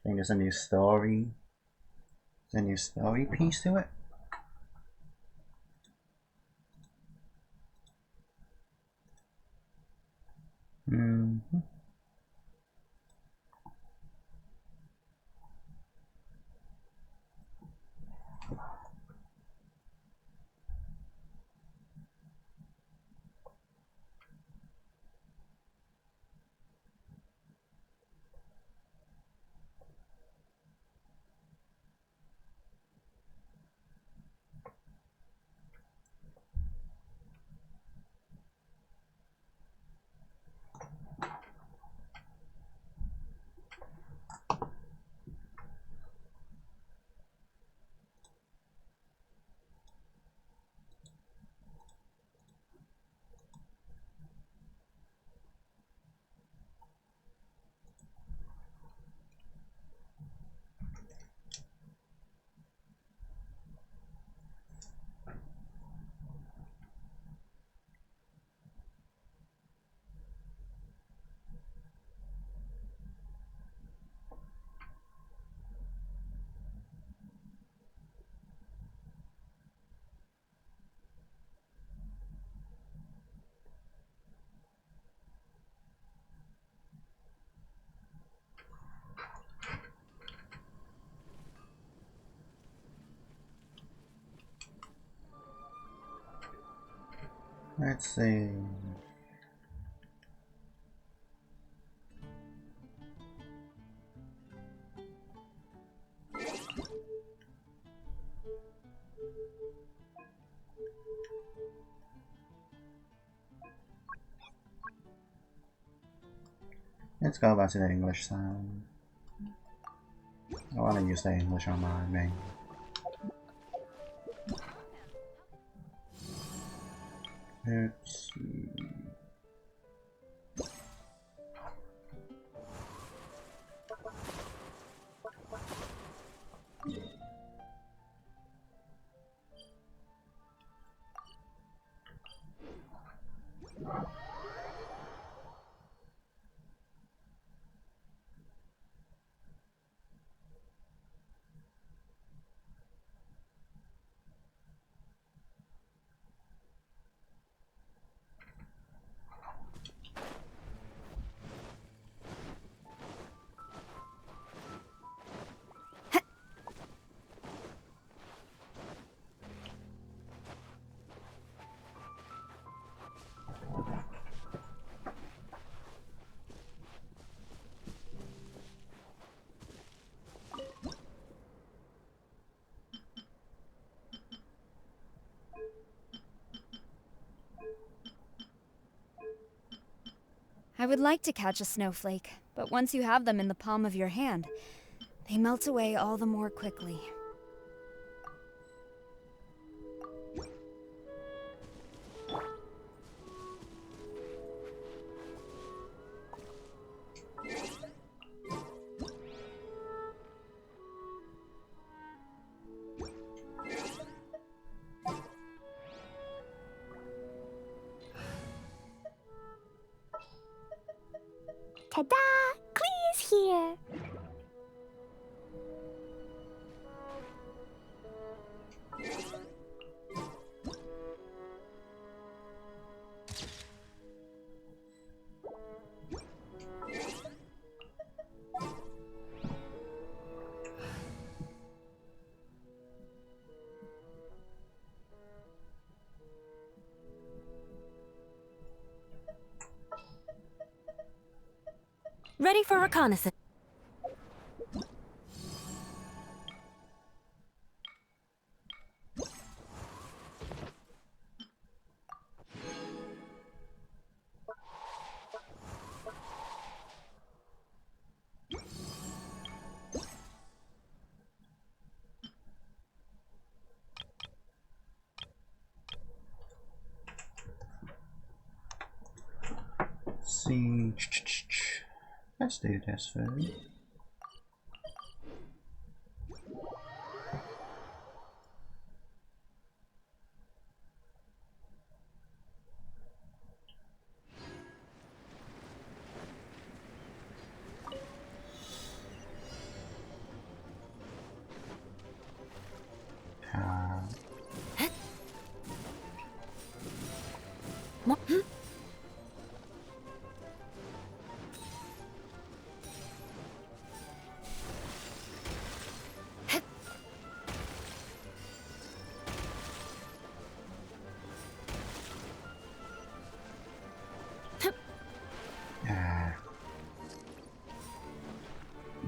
think there's a new story. There's a new story piece to it. Let's see. Let's go back to the English sound. I want to use the English on my main. Let's see. I would like to catch a snowflake, but once you have them in the palm of your hand, they melt away all the more quickly. Ta-da! Clee's here! Ready for reconnaissance. See. Let's do this first.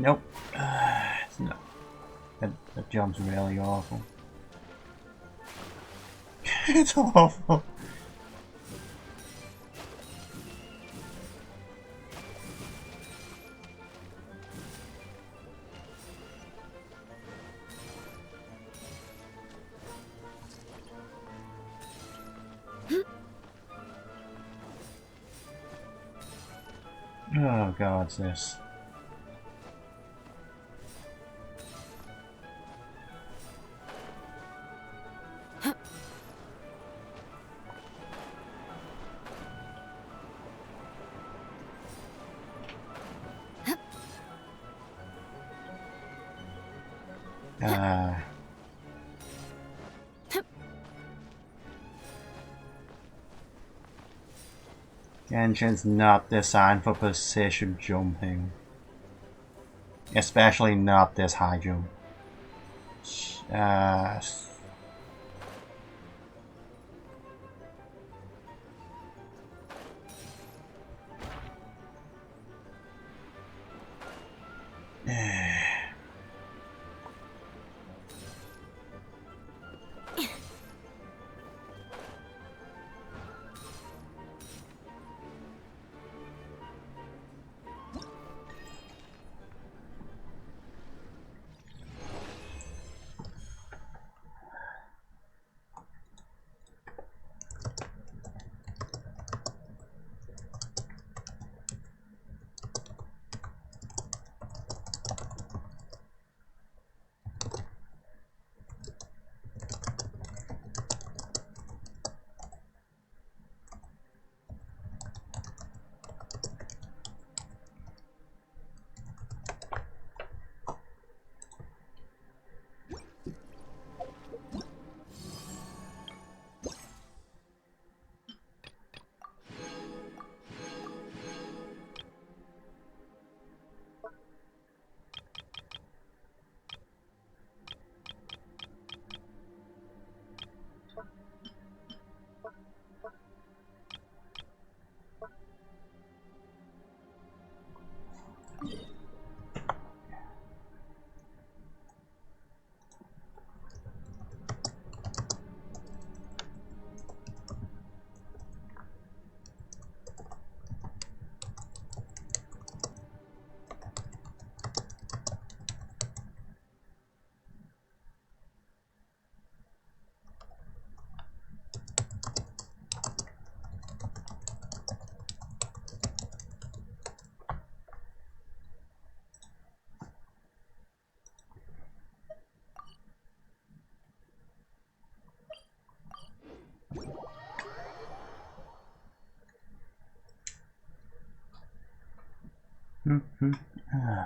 Nope. It's not. That jump's really awful. It's awful. Oh god, it's this. Genshin's not designed for precision jumping. Especially not this high jump.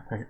Great.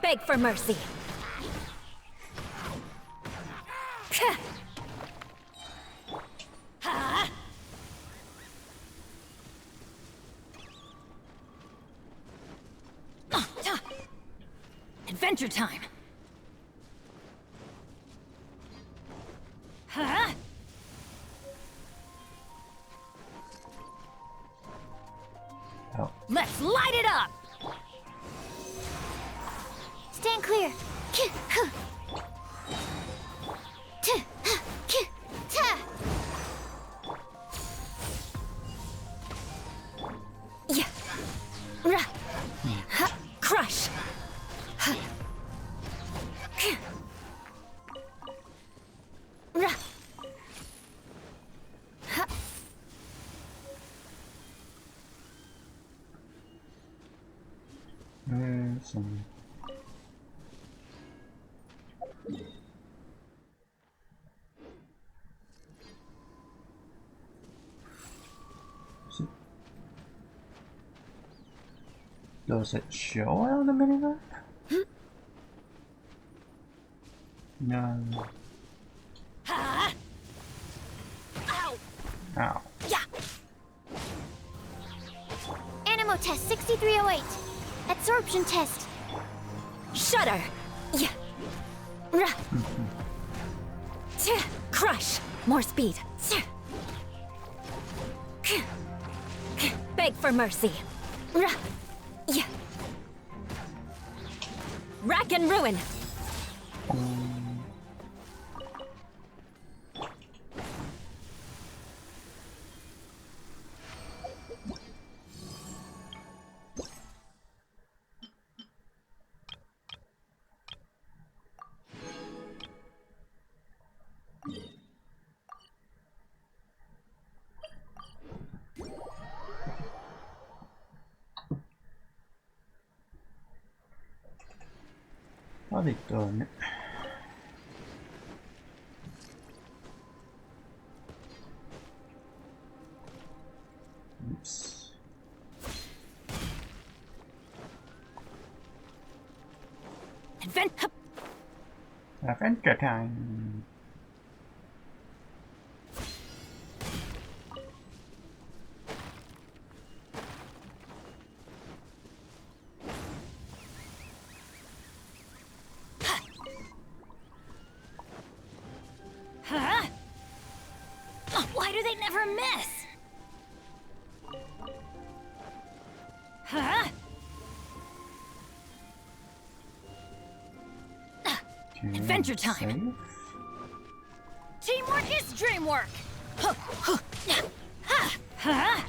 Beg for mercy. Adventure time. Oh. Let's light it up. Stand clear. Some... Does it show on the minimap? No. Ow! Ow. Yeah. Animo test 6308. Absorption test. Shudder. Yeah. Rah. Tch. Crush. More speed. Tch. Beg for mercy. Rah. Yeah. Rack and ruin. What are they doing? Oops. Adventure time. Huh? Oh, why do they never miss? Huh? Adventure time. Teamwork is dreamwork. Huh? Huh?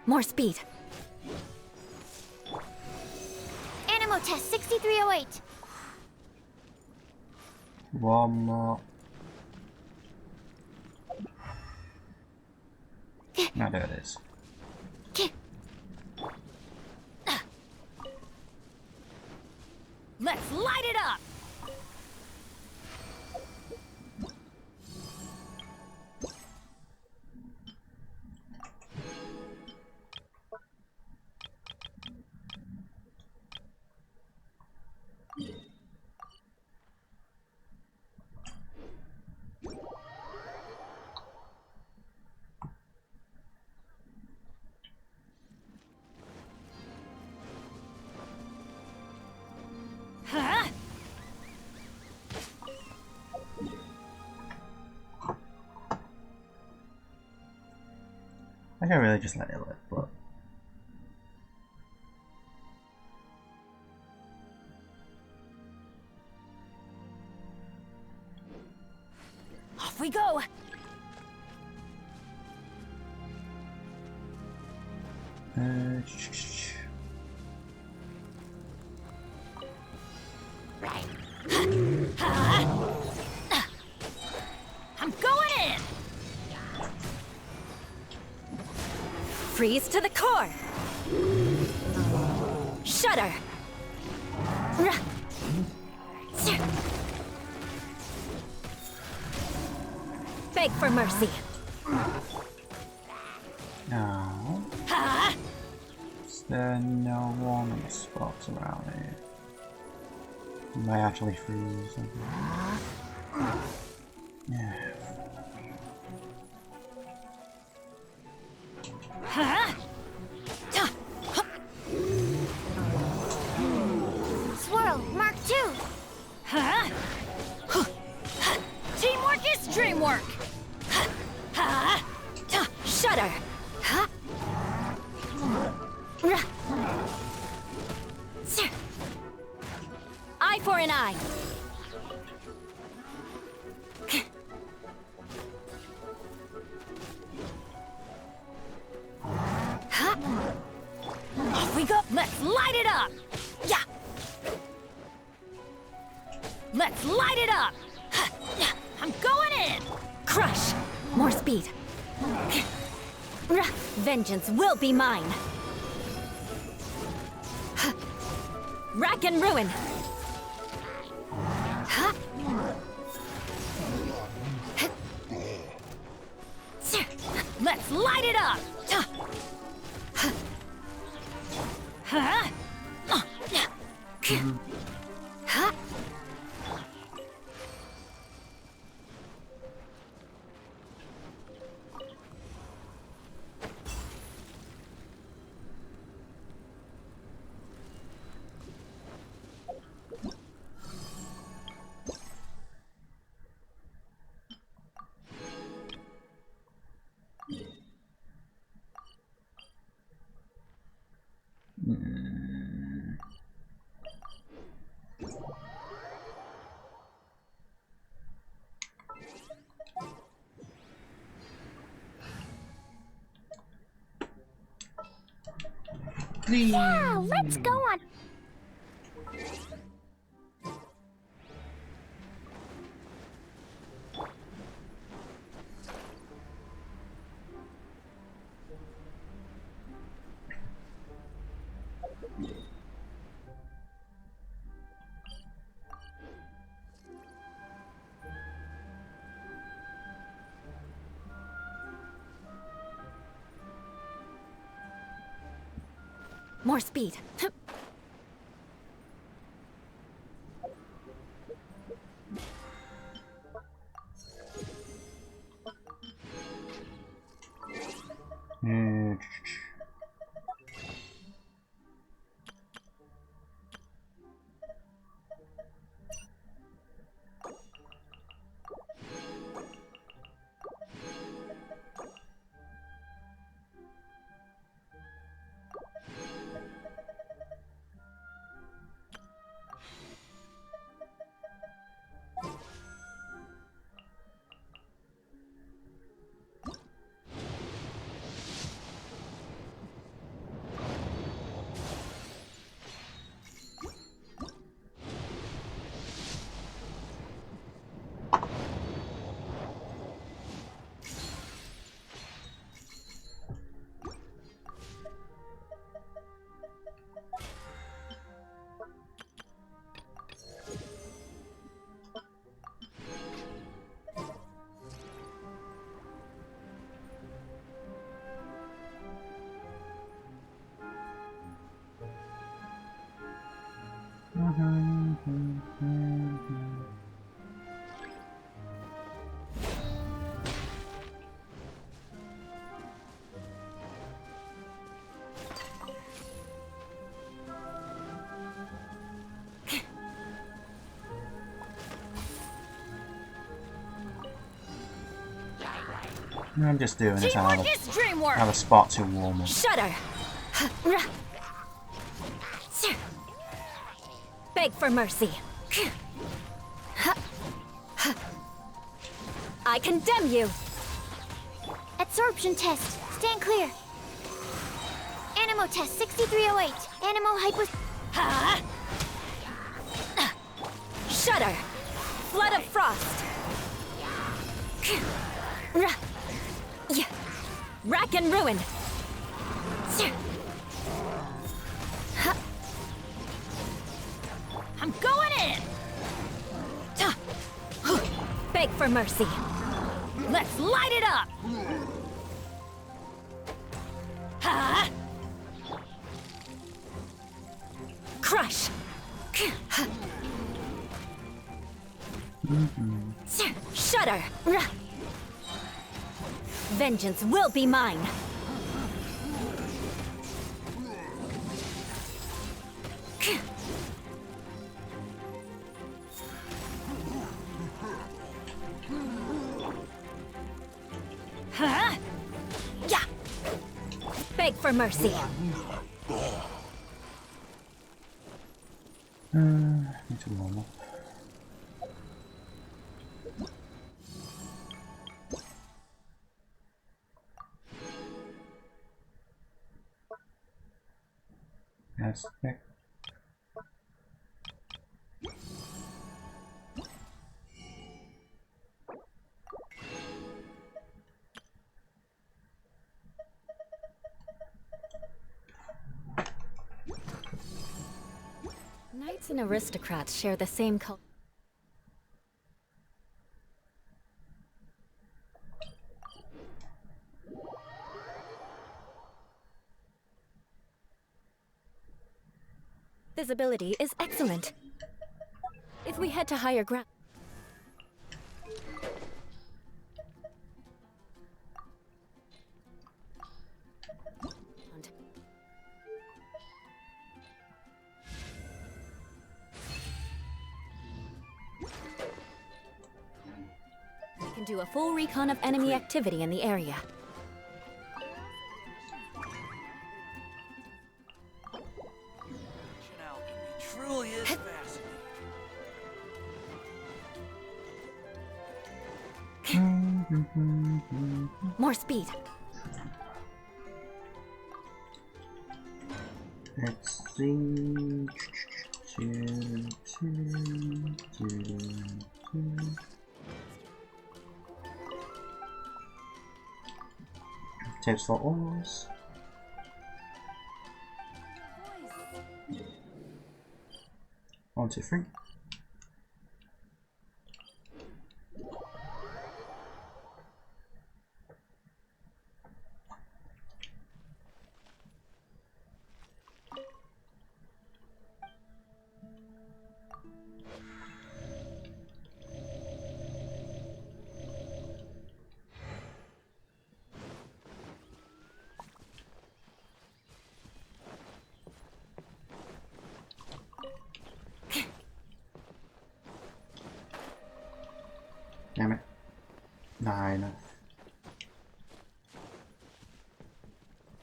More speed. Animo test 6308. One more. Now there it is. Let's light it up. Huh? I can really just let it live, but Off we go. I'm going in. Freeze to the core. Shudder. Beg for mercy. no. Is there no warming spots around here? Am I actually freeze? Yeah. Swirl. Eye for an eye. Off we go. Let's light it up. Yeah. Let's light it up. I'm going in. Crush. More speed. Vengeance will be mine. Rack and ruin. Let's light it up. Yeah, let's go on. More speed. I'm just doing it. I Teamwork is dream work. have a spot to warm up. Shudder. Beg for mercy. I condemn you. Absorption test. Stand clear. Animo test 6308. Animo hypo. Shudder. Flood of frost. Rack and ruin. I'm going in. Beg for mercy. Let's light it up. Crush. Shudder. Vengeance will be mine. Yeah. Beg for mercy. Need to warm up. Yes, okay. Knights and aristocrats share the same culture. Visibility is excellent. If we head to higher ground... We can do a full recon of enemy activity in the area. Truly is fascinating. More speed. Let's see. Tips for ores. 1, 2, 3. Damn it. Nah, enough.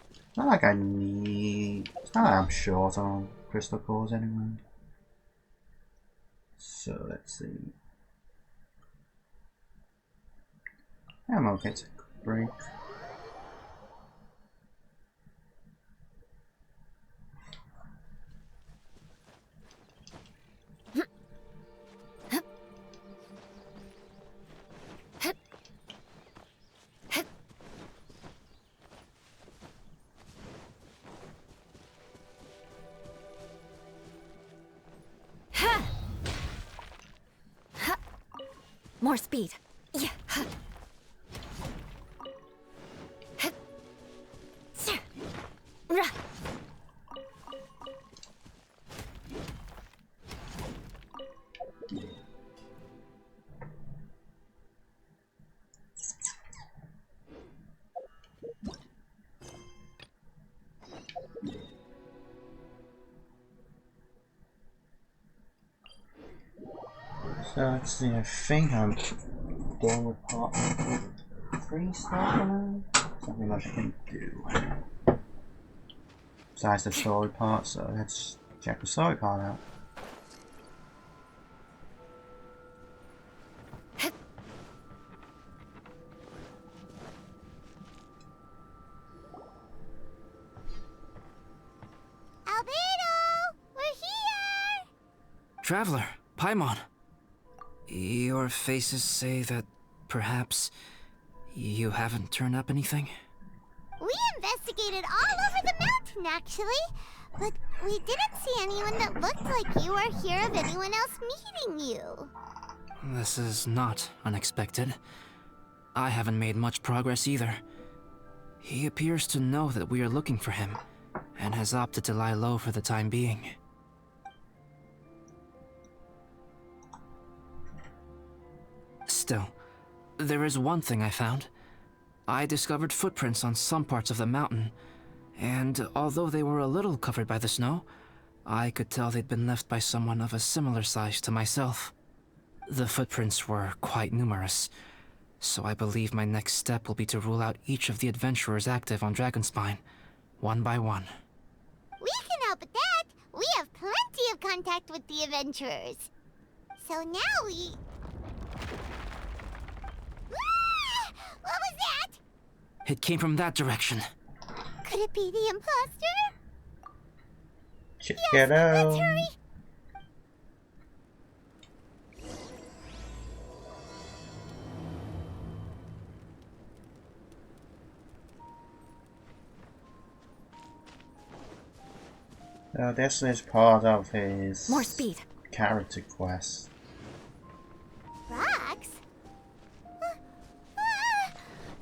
It's not like I need... It's not like I'm short on crystal cores anyway. So let's see. I'm okay to break. More speed. Yeah. So let's see, I think I'm done with part 3 stuff now. Something much I can do. Besides the story part, so let's check the story part out. Albedo! We're here! Traveler, Paimon. Your faces say that perhaps you haven't turned up anything? We investigated all over the mountain, actually. But we didn't see anyone that looked like you or hear of anyone else meeting you. This is not unexpected. I haven't made much progress either. He appears to know that we are looking for him, and has opted to lie low for the time being. Still, there is one thing I found. I discovered footprints on some parts of the mountain, and although they were a little covered by the snow, I could tell they'd been left by someone of a similar size to myself. The footprints were quite numerous, so I believe my next step will be to rule out each of the adventurers active on Dragonspine, one by one. We can help with that. We have plenty of contact with the adventurers. So now we... Ah! What was that? It came from that direction. Could it be the imposter? Check Yes, it out. let's hurry. So this is part of his More speed. character quest. Rocks?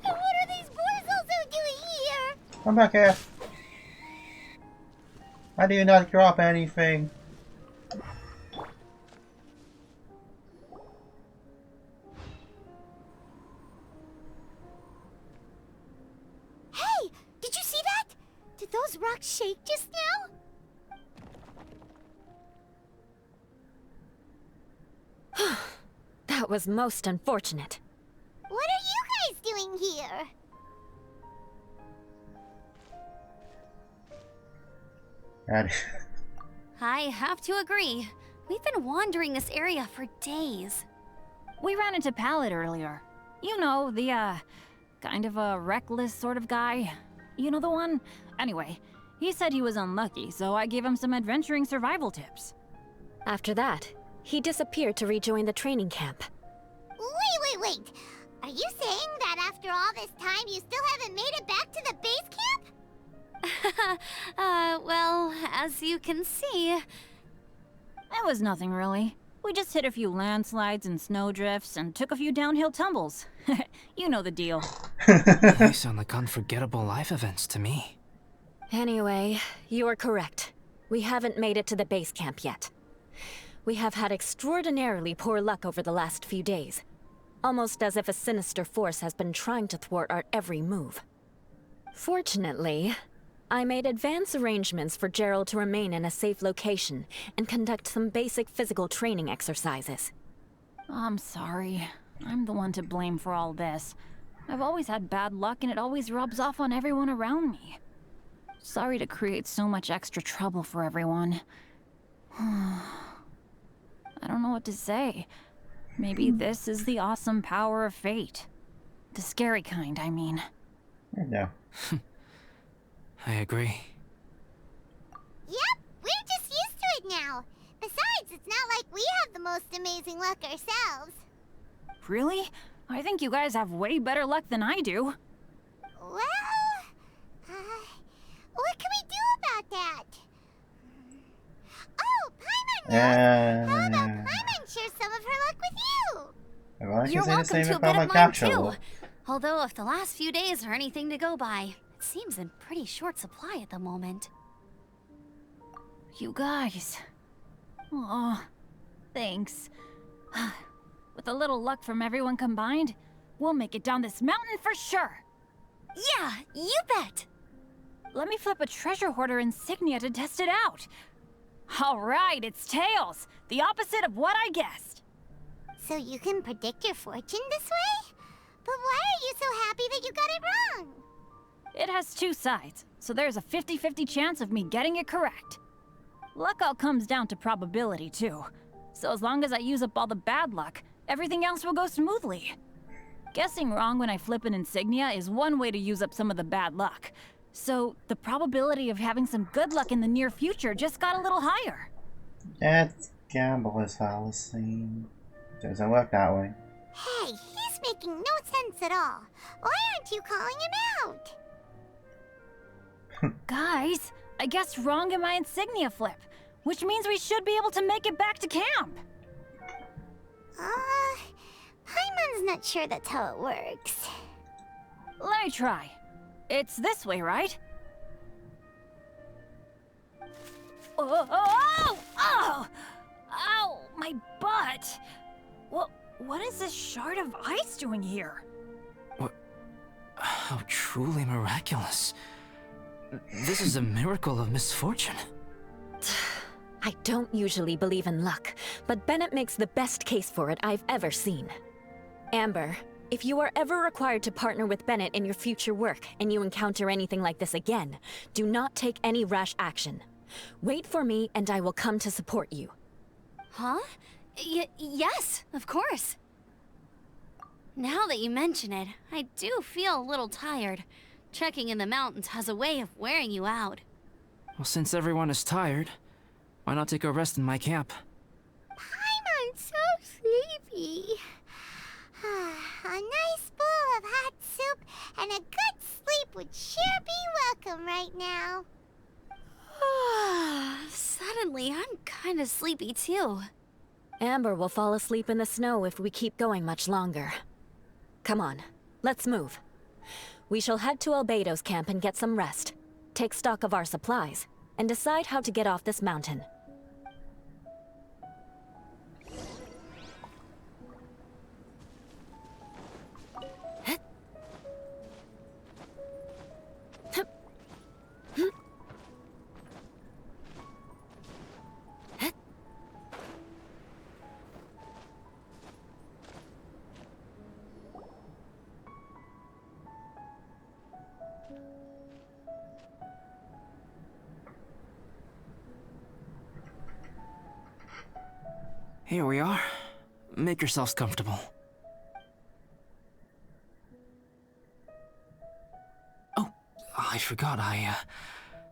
And what are these boys also doing here? Come back here. Why do you not drop anything? Hey, did you see that? Did those rocks shake just now? That was most unfortunate. What are you guys doing here? And I have to agree. We've been wandering this area for days. We ran into Pallet earlier. You know, the, kind of a reckless sort of guy. You know the one? Anyway, he said he was unlucky, so I gave him some adventuring survival tips. After that, he disappeared to rejoin the training camp. Wait. Are you saying that after all this time you still haven't made it back to the base camp? Well, as you can see... It was nothing really. We just hit a few landslides and snowdrifts and took a few downhill tumbles. You know the deal. They sound like unforgettable life events to me. Anyway, you are correct. We haven't made it to the base camp yet. We have had extraordinarily poor luck over the last few days. Almost as if a sinister force has been trying to thwart our every move. Fortunately, I made advance arrangements for Gerald to remain in a safe location and conduct some basic physical training exercises. I'm sorry. I'm the one to blame for all this. I've always had bad luck and it always rubs off on everyone around me. Sorry to create so much extra trouble for everyone. I don't know what to say. Maybe this is the awesome power of fate. The scary kind, I mean. no. I agree. Yep, we're just used to it now. Besides, it's not like we have the most amazing luck ourselves. Really? I think you guys have way better luck than I do. Well, what can we do about that? Oh, Paimon knows. How about Paimon share some of her luck with you? Well, I You're can say the welcome same to a about bit my of mine capsule. too. Although if the last few days are anything to go by, it seems in pretty short supply at the moment. You guys. Aw, thanks. With a little luck from everyone combined, we'll make it down this mountain for sure. Yeah, you bet! Let me flip a treasure hoarder insignia to test it out. All right, it's tails. The opposite of what I guessed. So you can predict your fortune this way? But why are you so happy that you got it wrong? It has two sides, so there's a 50-50 chance of me getting it correct. Luck all comes down to probability, too. So as long as I use up all the bad luck, everything else will go smoothly. Guessing wrong when I flip an insignia is one way to use up some of the bad luck. So the probability of having some good luck in the near future just got a little higher. That's gambler's fallacy. Doesn't work that way. Hey, he's making no sense at all. Why aren't you calling him out? Guys, I guessed wrong in my insignia flip, which means we should be able to make it back to camp. Paimon's not sure that's how it works. Let me try. It's this way, right? Oh! Ow, my butt! What is this shard of ice doing here? How truly miraculous. This is a miracle of misfortune. I don't usually believe in luck, but Bennett makes the best case for it I've ever seen. Amber, if you are ever required to partner with Bennett in your future work and you encounter anything like this again, do not take any rash action. Wait for me and I will come to support you. Huh? Yes, of course. Now that you mention it, I do feel a little tired. Trekking in the mountains has a way of wearing you out. Well, since everyone is tired, why not take a rest in my camp? I'm so sleepy. A nice bowl of hot soup and a good sleep would sure be welcome right now. Suddenly, I'm kind of sleepy too. Amber will fall asleep in the snow if we keep going much longer. Come on, let's move. We shall head to Albedo's camp and get some rest, take stock of our supplies, and decide how to get off this mountain. Here we are. Make yourselves comfortable. Oh, I forgot I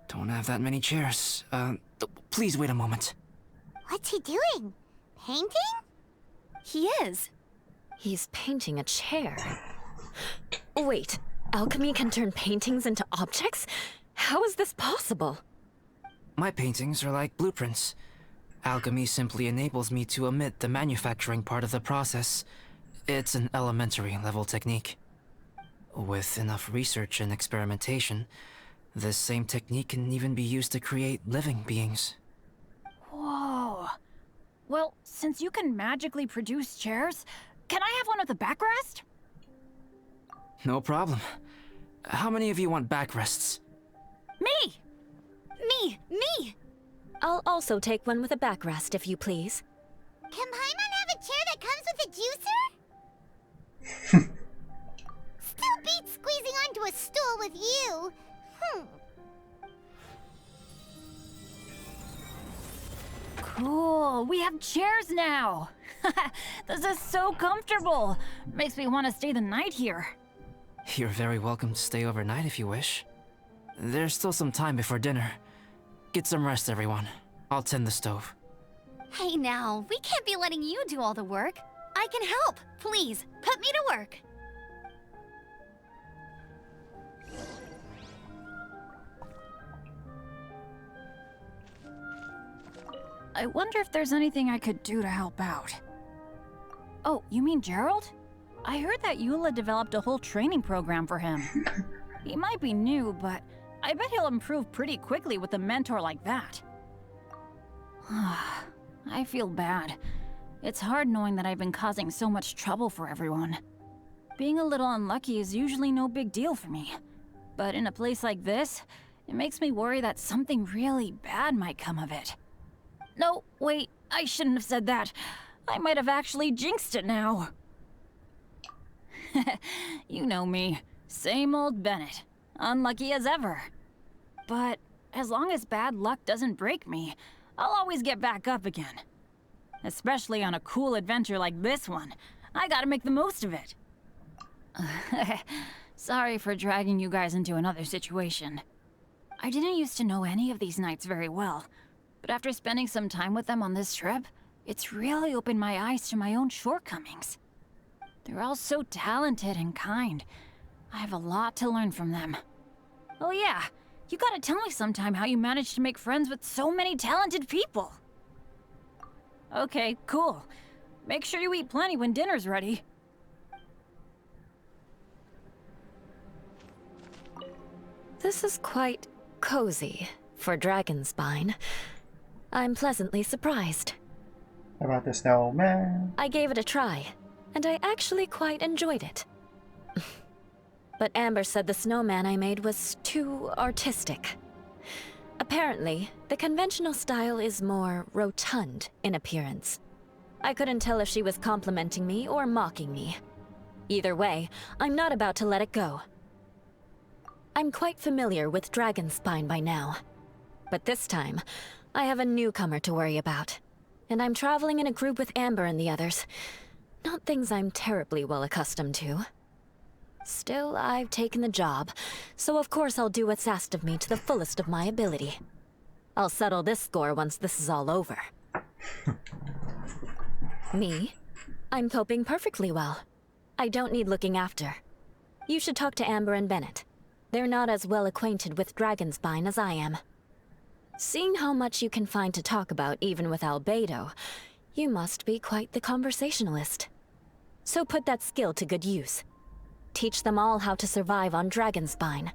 don't have that many chairs. Please wait a moment. What's he doing? Painting? He is. He's painting a chair. Wait, alchemy can turn paintings into objects? How is this possible? My paintings are like blueprints. Alchemy simply enables me to omit the manufacturing part of the process. It's an elementary level technique. With enough research and experimentation, this same technique can even be used to create living beings. Whoa. Well, since you can magically produce chairs, can I have one with a backrest? No problem. How many of you want backrests? Me! Me! I'll also take one with a backrest, if you please. Can Paimon have a chair that comes with a juicer? Still beats squeezing onto a stool with you. Cool, we have chairs now. This is so comfortable. Makes me want to stay the night here. You're very welcome to stay overnight if you wish. There's still some time before dinner. Get some rest, everyone. I'll tend the stove. Hey now, we can't be letting you do all the work. I can help. Please, put me to work. I wonder if there's anything I could do to help out. Oh, you mean Gerald? I heard that Eula developed a whole training program for him. He might be new, but I bet he'll improve pretty quickly with a mentor like that. I feel bad. It's hard knowing that I've been causing so much trouble for everyone. Being a little unlucky is usually no big deal for me. But in a place like this, it makes me worry that something really bad might come of it. No, wait, I shouldn't have said that. I might have actually jinxed it now. You know me. Same old Bennett. Unlucky as ever. But as long as bad luck doesn't break me, I'll always get back up again. Especially on a cool adventure like this one. I gotta make the most of it. Sorry for dragging you guys into another situation. I didn't used to know any of these knights very well, but after spending some time with them on this trip, it's really opened my eyes to my own shortcomings. They're all so talented and kind. I have a lot to learn from them. Oh yeah, you gotta tell me sometime how you managed to make friends with so many talented people. Okay, cool. Make sure you eat plenty when dinner's ready. This is quite cozy for Dragonspine. I'm pleasantly surprised. How about the snowman? I gave it a try, and I actually quite enjoyed it. But Amber said the snowman I made was too artistic. Apparently, the conventional style is more rotund in appearance. I couldn't tell if she was complimenting me or mocking me. Either way, I'm not about to let it go. I'm quite familiar with Dragonspine by now. But this time, I have a newcomer to worry about. And I'm traveling in a group with Amber and the others. Not things I'm terribly well accustomed to. Still, I've taken the job, so of course I'll do what's asked of me to the fullest of my ability. I'll settle this score once this is all over. Me? I'm coping perfectly well. I don't need looking after. You should talk to Amber and Bennett. They're not as well acquainted with Dragonspine as I am. Seeing how much you can find to talk about even with Albedo, you must be quite the conversationalist. So put that skill to good use. Teach them all how to survive on Dragonspine.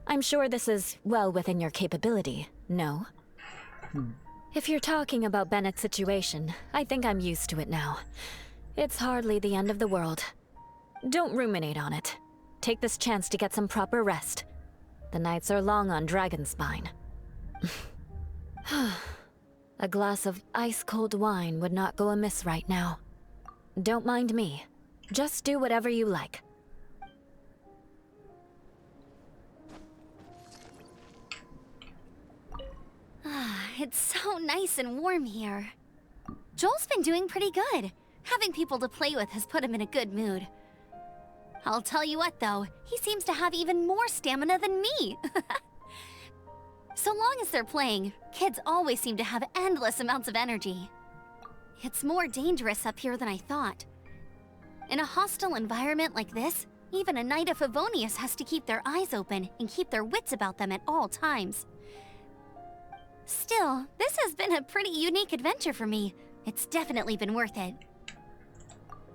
I'm sure this is well within your capability, no? If you're talking about Bennett's situation, I think I'm used to it now. It's hardly the end of the world. Don't ruminate on it. Take this chance to get some proper rest. The nights are long on Dragonspine. A glass of ice-cold wine would not go amiss right now. Don't mind me. Just do whatever you like. It's so nice and warm here. Joel's been doing pretty good. Having people to play with has put him in a good mood. I'll tell you what though, he seems to have even more stamina than me. So long as they're playing, kids always seem to have endless amounts of energy. It's more dangerous up here than I thought. In a hostile environment like this, even a Knight of Favonius has to keep their eyes open and keep their wits about them at all times. Still, this has been a pretty unique adventure for me. It's definitely been worth it.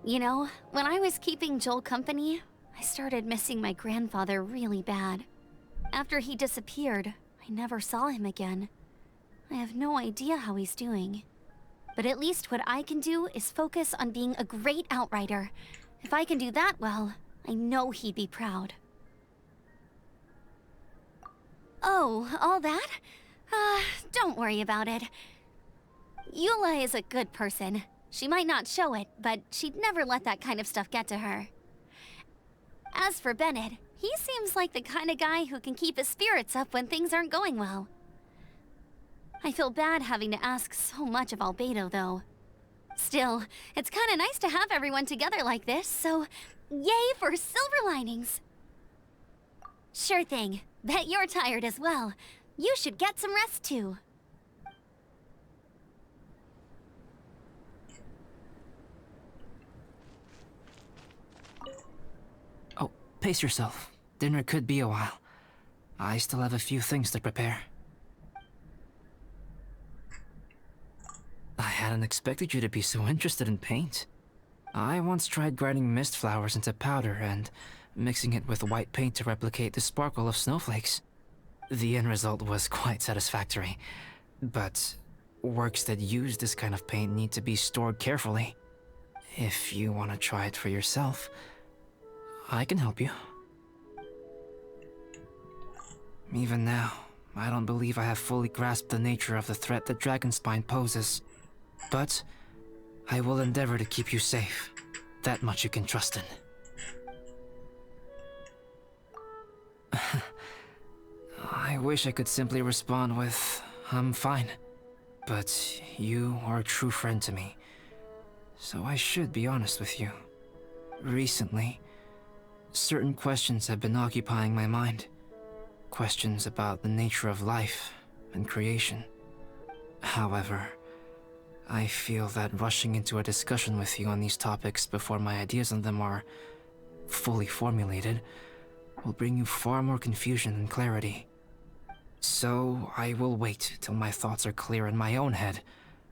You know, when I was keeping Joel company, I started missing my grandfather really bad. After he disappeared, I never saw him again. I have no idea how he's doing. But at least what I can do is focus on being a great outrider. If I can do that well, I know he'd be proud. Oh, all that? Don't worry about it. Eula is a good person. She might not show it, but she'd never let that kind of stuff get to her. As for Bennett, he seems like the kind of guy who can keep his spirits up when things aren't going well. I feel bad having to ask so much of Albedo, though. Still, it's kind of nice to have everyone together like this, so yay for silver linings! Sure thing. Bet you're tired as well. You should get some rest too. Oh, pace yourself. Dinner could be a while. I still have a few things to prepare. I hadn't expected you to be so interested in paint. I once tried grinding mist flowers into powder and mixing it with white paint to replicate the sparkle of snowflakes. The end result was quite satisfactory, but works that use this kind of paint need to be stored carefully. If you want to try it for yourself, I can help you. Even now, I don't believe I have fully grasped the nature of the threat that Dragonspine poses. But I will endeavor to keep you safe. That much you can trust in. I wish I could simply respond with, I'm fine. But you are a true friend to me, so I should be honest with you. Recently, certain questions have been occupying my mind. Questions about the nature of life and creation. However, I feel that rushing into a discussion with you on these topics before my ideas on them are fully formulated will bring you far more confusion than clarity. So I will wait till my thoughts are clear in my own head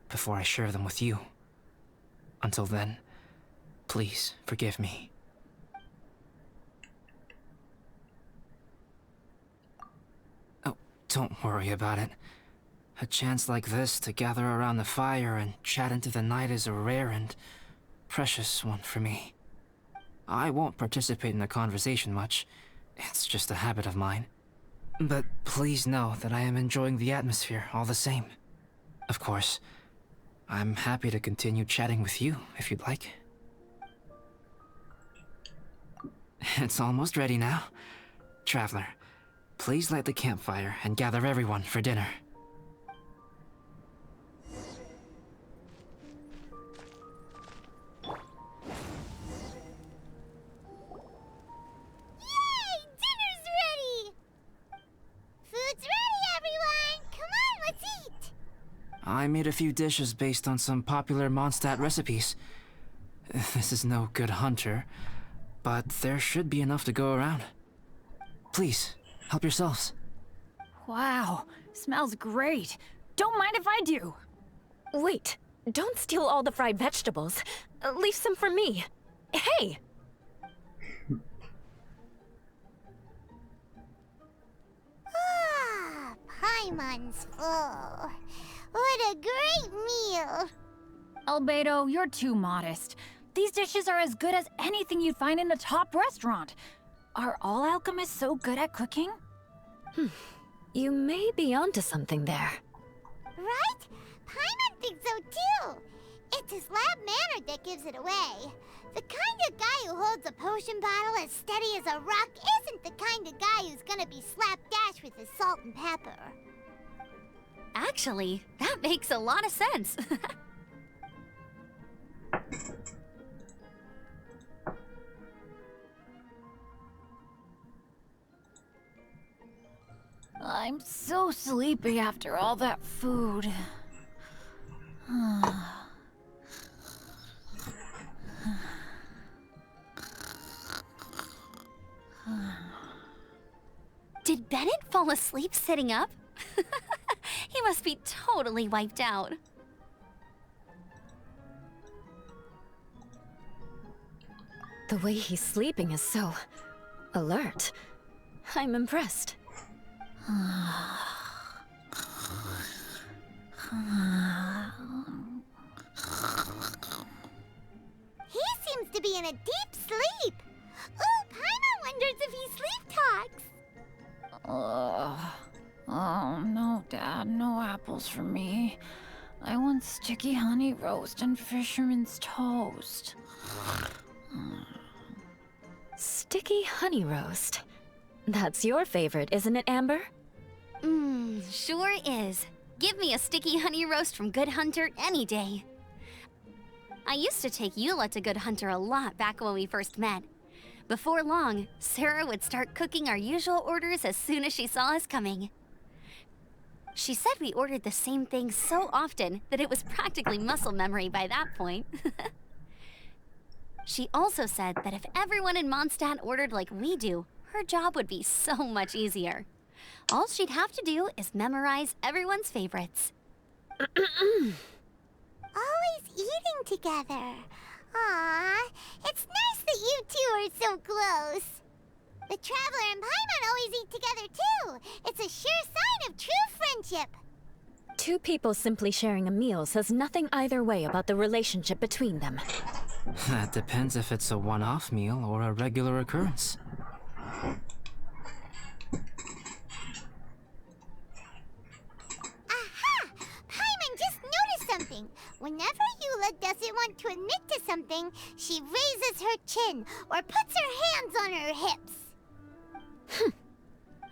before I share them with you. Until then, please forgive me. Oh, don't worry about it. A chance like this to gather around the fire and chat into the night is a rare and precious one for me. I won't participate in the conversation much. It's just a habit of mine. But please know that I am enjoying the atmosphere all the same. Of course, I'm happy to continue chatting with you if you'd like. It's almost ready now. Traveler, please light the campfire and gather everyone for dinner. Yay! Dinner's ready! Food's ready, everyone! Come on, let's eat! I made a few dishes based on some popular Mondstadt recipes. This is no good hunter, but there should be enough to go around. Please, help yourselves. Wow, smells great. Don't mind if I do. Wait, don't steal all the fried vegetables. Leave some for me. Hey! Ah, Paimon's full. What a great meal! Albedo, you're too modest. These dishes are as good as anything you'd find in a top restaurant. Are all alchemists so good at cooking? You may be onto something there. Right? Paimon thinks so too. It's his lab manner that gives it away. The kind of guy who holds a potion bottle as steady as a rock isn't the kind of guy who's gonna be slapdash with his salt and pepper. Actually, that makes a lot of sense. I'm so sleepy after all that food. Did Bennett fall asleep sitting up? He must be totally wiped out. The way he's sleeping is so alert. I'm impressed. He seems to be in a deep sleep. Ooh, Paimon wonders if he sleep talks. Oh, no, Dad, no apples for me. I want sticky honey roast and fisherman's toast. Sticky honey roast. That's your favorite, isn't it, Amber? Sure is. Give me a sticky honey roast from Good Hunter any day. I used to take Eula to Good Hunter a lot back when we first met. Before long, Sarah would start cooking our usual orders as soon as she saw us coming. She said we ordered the same thing so often that it was practically muscle memory by that point. She also said that if everyone in Mondstadt ordered like we do, her job would be so much easier. All she'd have to do is memorize everyone's favorites. Always eating together. Aww, it's nice that you two are so close. The Traveler and Paimon always eat together too. It's a sure sign of true friendship. Two people simply sharing a meal says nothing either way about the relationship between them. That depends if it's a one-off meal or a regular occurrence. Aha! Paimon just noticed something. Whenever Eula doesn't want to admit to something, she raises her chin or puts her hands on her hips.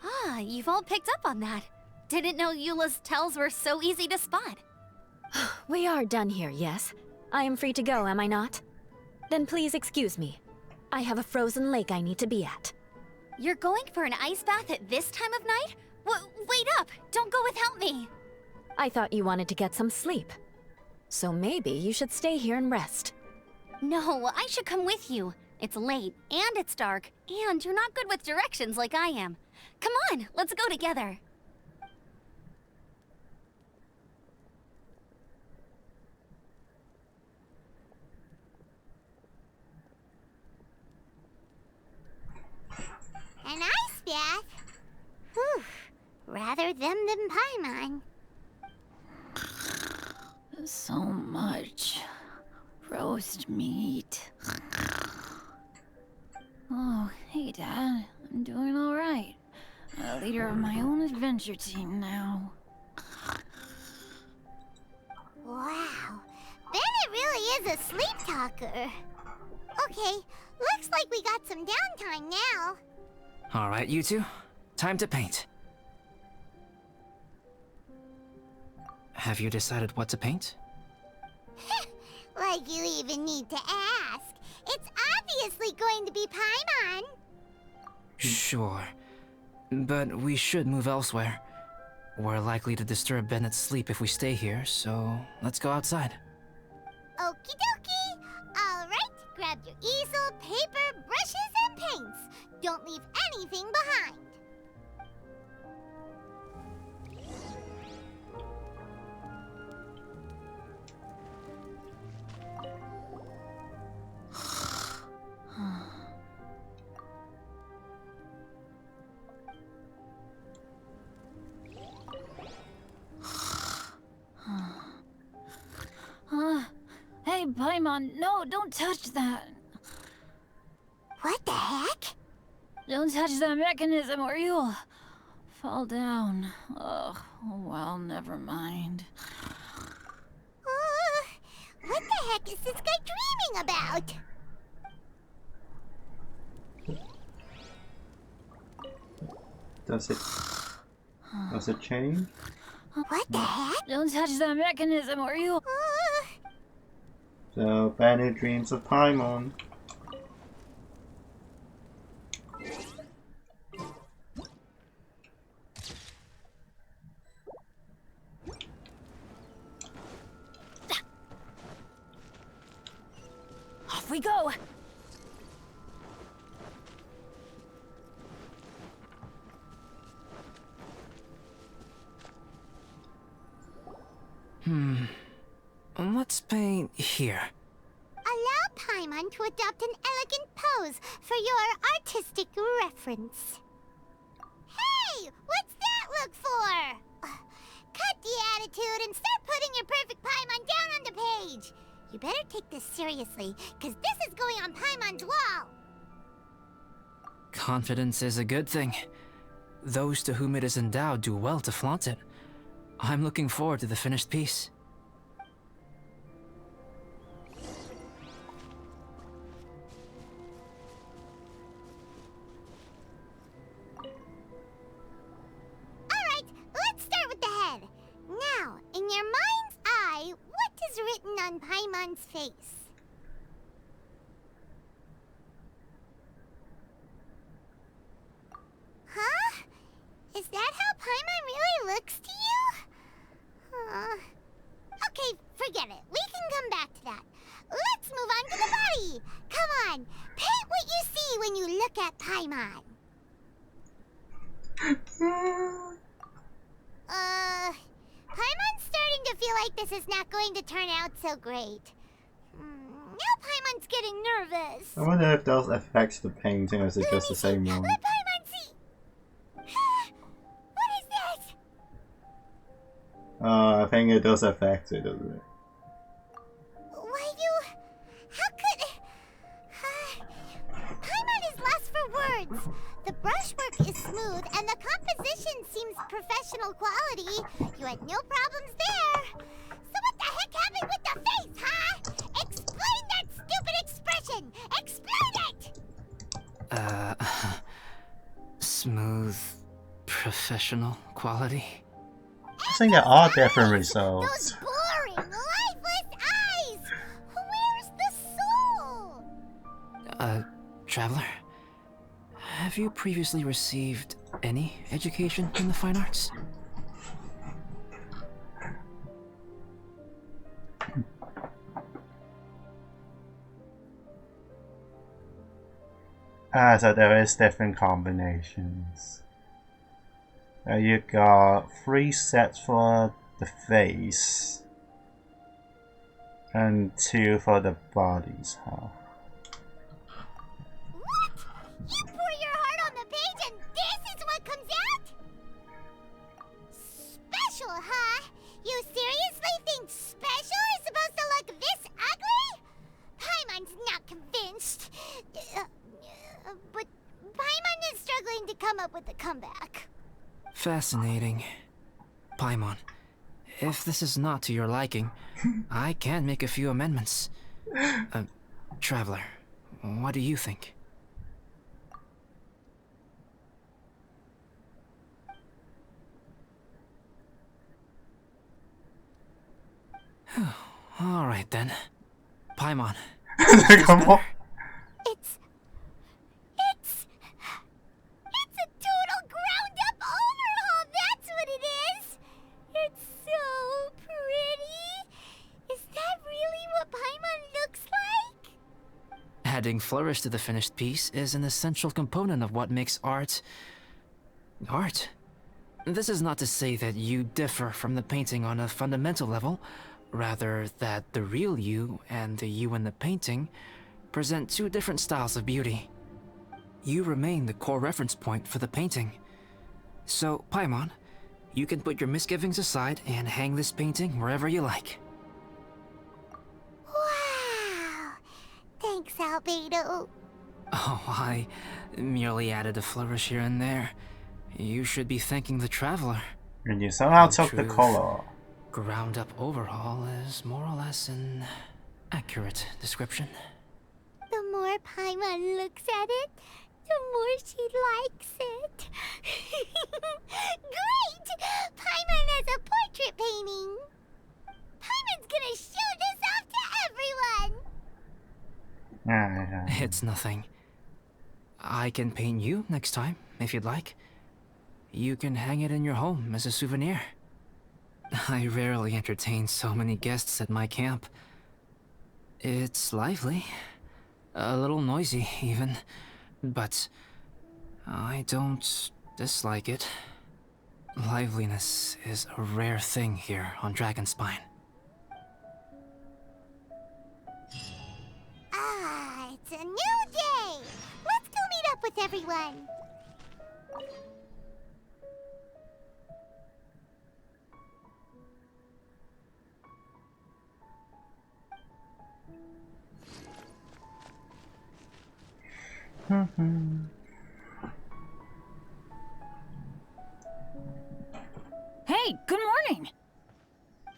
Ah, you've all picked up on that. Didn't know Eula's tells were so easy to spot. We are done here, yes? I am free to go, am I not? Then please excuse me. I have a frozen lake I need to be at. You're going for an ice bath at this time of night? Wait up! Don't go without me! I thought you wanted to get some sleep. So maybe you should stay here and rest. No, I should come with you. It's late, and it's dark, and you're not good with directions like I am. Come on, let's go together. An ice bath? Whew. Rather them than Paimon. So much roast meat. Oh, hey, Dad. I'm doing all right. A leader of my own adventure team now. Wow. Bennett really is a sleep talker. Okay, looks like we got some downtime now. All right, you two. time to paint. Have you decided what to paint? Like you even need to ask. It's obviously going to be Paimon. Sure. But we should move elsewhere. We're likely to disturb Bennett's sleep if we stay here, so let's go outside. Okie dokie. Alright, grab your easel, paper, brushes, and paints. Don't leave anything behind. Hey, Paimon, no, don't touch that. What the heck? Don't touch that mechanism or you'll fall down. Ugh, oh well, never mind. What the heck is this guy dreaming about? Does it change? What the heck? Don't touch that mechanism or you'll... So Bennett dreams of Paimon. Off we go! Let's paint here. Allow Paimon to adopt an elegant pose for your artistic reference. Hey! What's that look for? Cut the attitude and start putting your perfect Paimon down on the page. You better take this seriously, because this is going on Paimon's wall. Confidence is a good thing. Those to whom it is endowed do well to flaunt it. I'm looking forward to the finished piece. Alright, let's start with the head. Now, in your mind's eye, what is written on Paimon's face? Huh? Is that how Paimon really looks to you? Okay, forget it. We can come back to that. Let's move on to the body. Come on, paint what you see when you look at Paimon. Paimon's starting to feel like this is not going to turn out so great. Now Paimon's getting nervous. I wonder if that affects the painting or is it just the same one? Let Paimon see. What is this? I think it does affect it, doesn't it? Why you... How could... Paimon is lost for words. The brushwork is smooth and the composition seems professional quality. You had no problems there. So what the heck happened with the face, huh? Explain that stupid expression! Explain it! Smooth, professional quality. I think there are different Those results. boring, lifeless eyes! Where's the soul? Traveler? Have you previously received any education in the fine arts? So there is different combinations. You got 3 sets for the face and 2 for the bodies, huh? What? You pour your heart on the page and this is what comes out? Special, huh? You seriously think special is supposed to look this ugly? Paimon's not convinced. But Paimon is struggling to come up with a comeback. Fascinating. Paimon, if this is not to your liking, I can make a few amendments. Traveler, what do you think? Alright then. Paimon. Come on. It's a total ground-up overhaul, that's what it is! It's so pretty! Is that really what Paimon looks like? Adding flourish to the finished piece is an essential component of what makes art... art. This is not to say that you differ from the painting on a fundamental level, rather that the real you and the you in the painting present two different styles of beauty. You remain the core reference point for the painting. So, Paimon, you can put your misgivings aside and hang this painting wherever you like. Wow! Thanks, Albedo. Oh, I merely added a flourish here and there. You should be thanking the traveler. And you somehow In took the truth, color. Ground-up overhaul is more or less an accurate description. The more Paimon looks at it, the more she likes it. Great! Paimon has a portrait painting. Paimon's gonna show this off to everyone. Yeah. It's nothing. I can paint you next time, if you'd like. You can hang it in your home as a souvenir. I rarely entertain so many guests at my camp. It's lively. A little noisy, even. But I don't dislike it. Liveliness is a rare thing here on Dragonspine. Ah, it's a new day. Let's go meet up with everyone. Hey, good morning!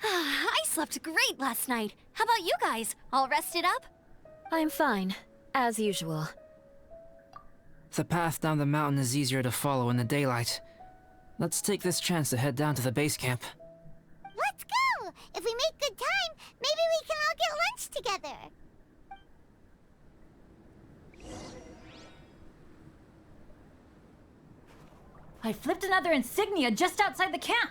I slept great last night. How about you guys? All rested up? I'm fine, as usual. The path down the mountain is easier to follow in the daylight. Let's take this chance to head down to the base camp. Let's go. If we make good time, maybe we can all get lunch together. I flipped another insignia just outside the camp.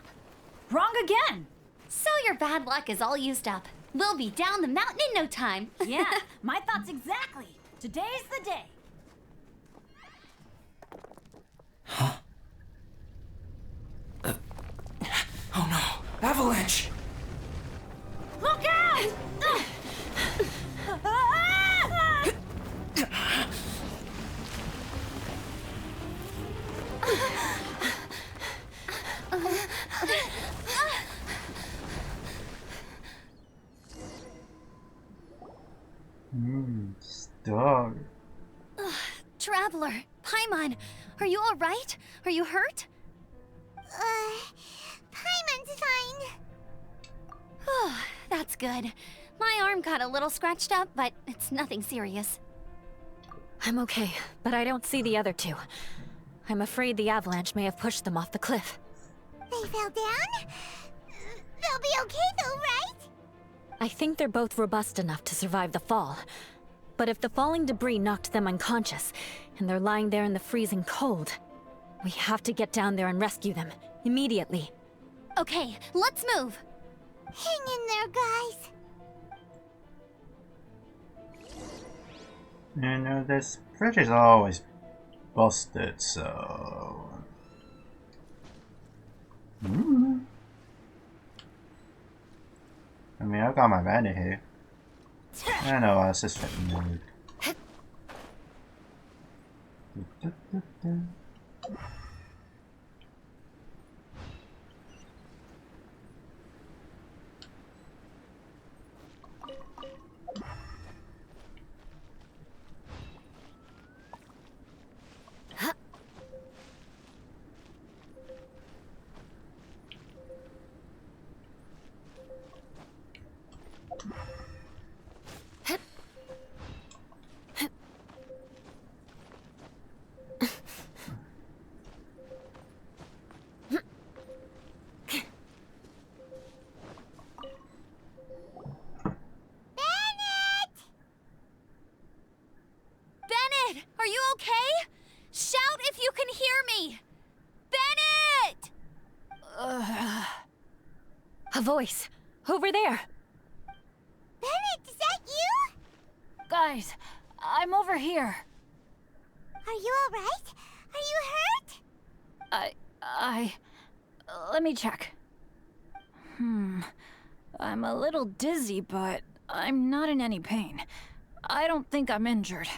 Wrong again. So your bad luck is all used up. We'll be down the mountain in no time. Yeah, my thoughts exactly. Today's the day. Oh no! Avalanche! Look out! Dog. Traveler, Paimon, are you all right? Are you hurt? Paimon's fine. Oh, that's good. My arm got a little scratched up, but it's nothing serious. I'm okay, but I don't see the other two. I'm afraid the avalanche may have pushed them off the cliff. They fell down? They'll be okay though, right? I think they're both robust enough to survive the fall. But if the falling debris knocked them unconscious, and they're lying there in the freezing cold, we have to get down there and rescue them, immediately. Okay, let's move. Hang in there, guys. You know, this bridge is always busted, so... I mean, I got my bandit here. I know, I was just fitting mood. voice. Over there. Bennett, is that you? Guys, I'm over here. Are you alright? Are you hurt? Let me check. I'm a little dizzy, but I'm not in any pain. I don't think I'm injured.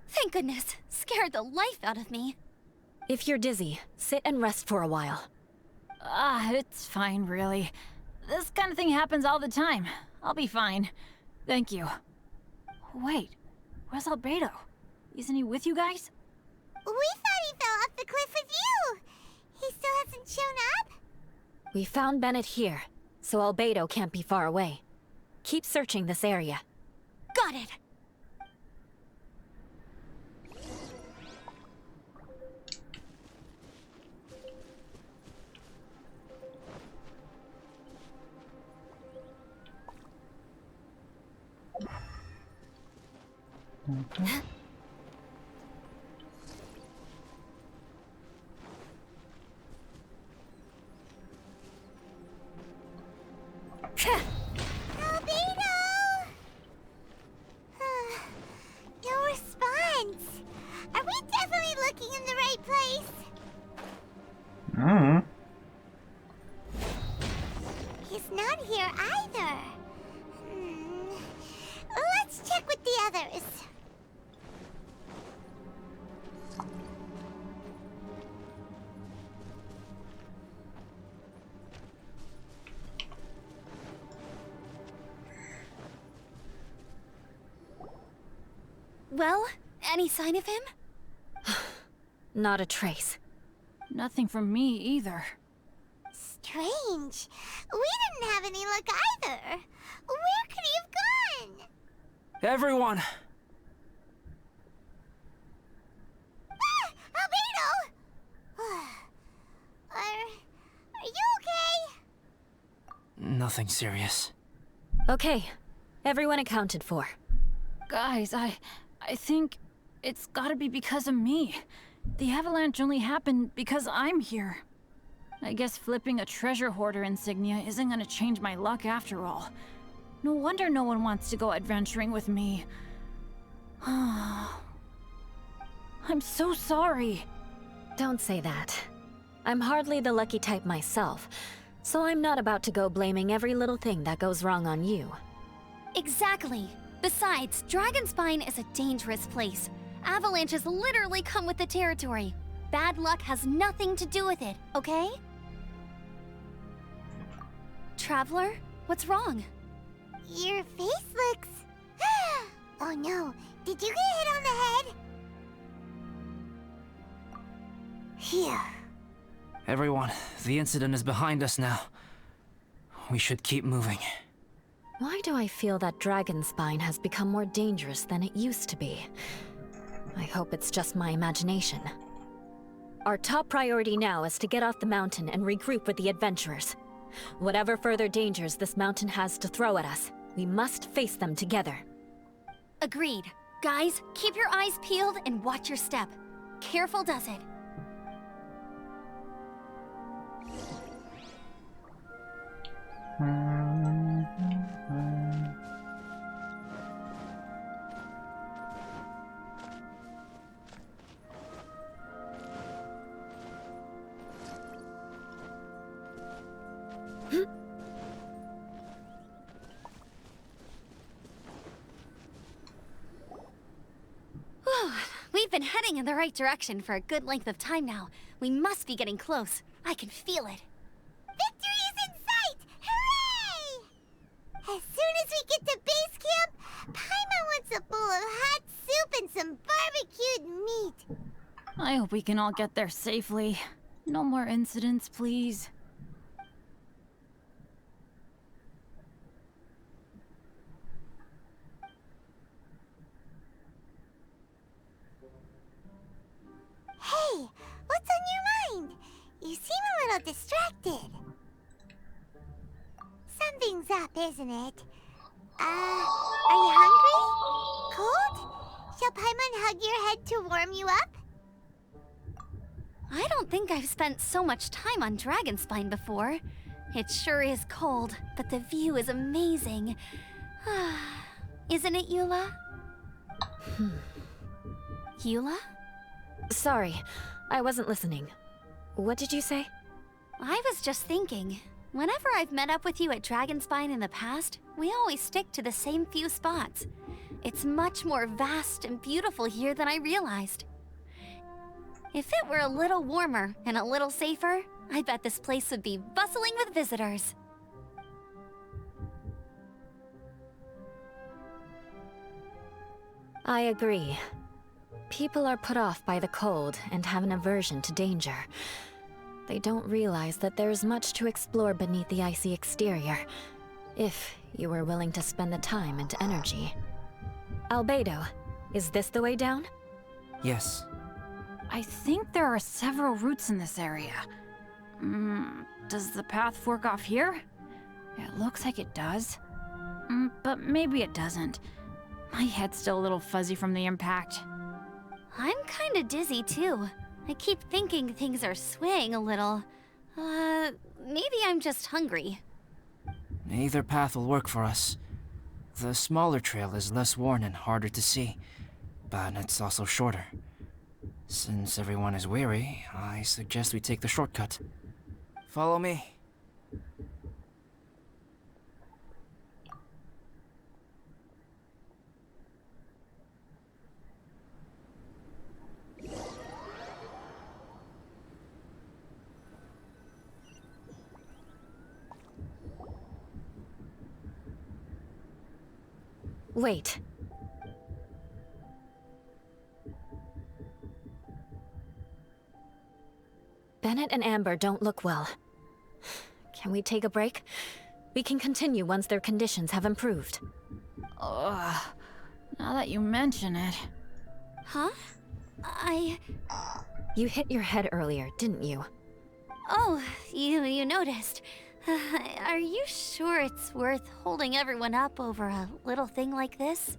Thank goodness. Scared the life out of me. If you're dizzy, sit and rest for a while. It's fine, really. This kind of thing happens all the time. I'll be fine. Thank you. Wait, where's Albedo? Isn't he with you guys? We thought he fell off the cliff with you. He still hasn't shown up? We found Bennett here, so Albedo can't be far away. Keep searching this area. Got it. Albedo! No response. Are we definitely looking in the right place? He's not here either. Let's check with the others. Well, any sign of him? Not a trace. Nothing from me either. Strange. We didn't have any luck either. Where could he have gone? Everyone! Albedo! Are you okay? Nothing serious. Okay, everyone accounted for. Guys, I think it's gotta be because of me. The avalanche only happened because I'm here. I guess flipping a treasure hoarder insignia isn't gonna change my luck after all. No wonder no one wants to go adventuring with me. I'm so sorry. Don't say that. I'm hardly the lucky type myself, so I'm not about to go blaming every little thing that goes wrong on you. Exactly. Besides, Dragonspine is a dangerous place. Avalanches literally come with the territory. Bad luck has nothing to do with it, okay? Traveler, what's wrong? Your face looks... Oh no, did you get hit on the head? Phew. Everyone, the incident is behind us now. We should keep moving. Why do I feel that Dragonspine has become more dangerous than it used to be? I hope it's just my imagination. Our top priority now is to get off the mountain and regroup with the adventurers. Whatever further dangers this mountain has to throw at us, we must face them together. Agreed. Guys, keep your eyes peeled and watch your step. Careful does it. We've been heading in the right direction for a good length of time now. We must be getting close. I can feel it. Victory is in sight! Hooray! As soon as we get to base camp, Paimon wants a bowl of hot soup and some barbecued meat. I hope we can all get there safely. No more incidents, please. Hey, what's on your mind? You seem a little distracted. Something's up, isn't it? Are you hungry? Cold? Shall Paimon hug your head to warm you up? I don't think I've spent so much time on Dragonspine before. It sure is cold, but the view is amazing. Isn't it, Eula? Eula? Sorry, I wasn't listening. What did you say? I was just thinking. Whenever I've met up with you at Dragonspine in the past, we always stick to the same few spots. It's much more vast and beautiful here than I realized. If it were a little warmer and a little safer, I bet this place would be bustling with visitors. I agree. People are put off by the cold and have an aversion to danger. They don't realize that there's much to explore beneath the icy exterior, if you were willing to spend the time and energy. Albedo, is this the way down? Yes. I think there are several routes in this area. Does the path fork off here? It looks like it does. But maybe it doesn't. My head's still a little fuzzy from the impact. I'm kinda dizzy too. I keep thinking things are swaying a little. Maybe I'm just hungry. Either path will work for us. The smaller trail is less worn and harder to see, but it's also shorter. Since everyone is weary, I suggest we take the shortcut. Follow me. Wait. Bennett and Amber don't look well. Can we take a break? We can continue once their conditions have improved. Ugh. Now that you mention it. Huh? You hit your head earlier, didn't you? Oh, you noticed. Are you sure it's worth holding everyone up over a little thing like this?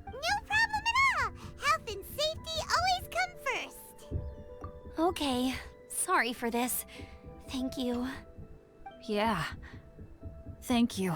No problem at all! Health and safety always come first! Okay. Sorry for this. Thank you. Yeah. Thank you.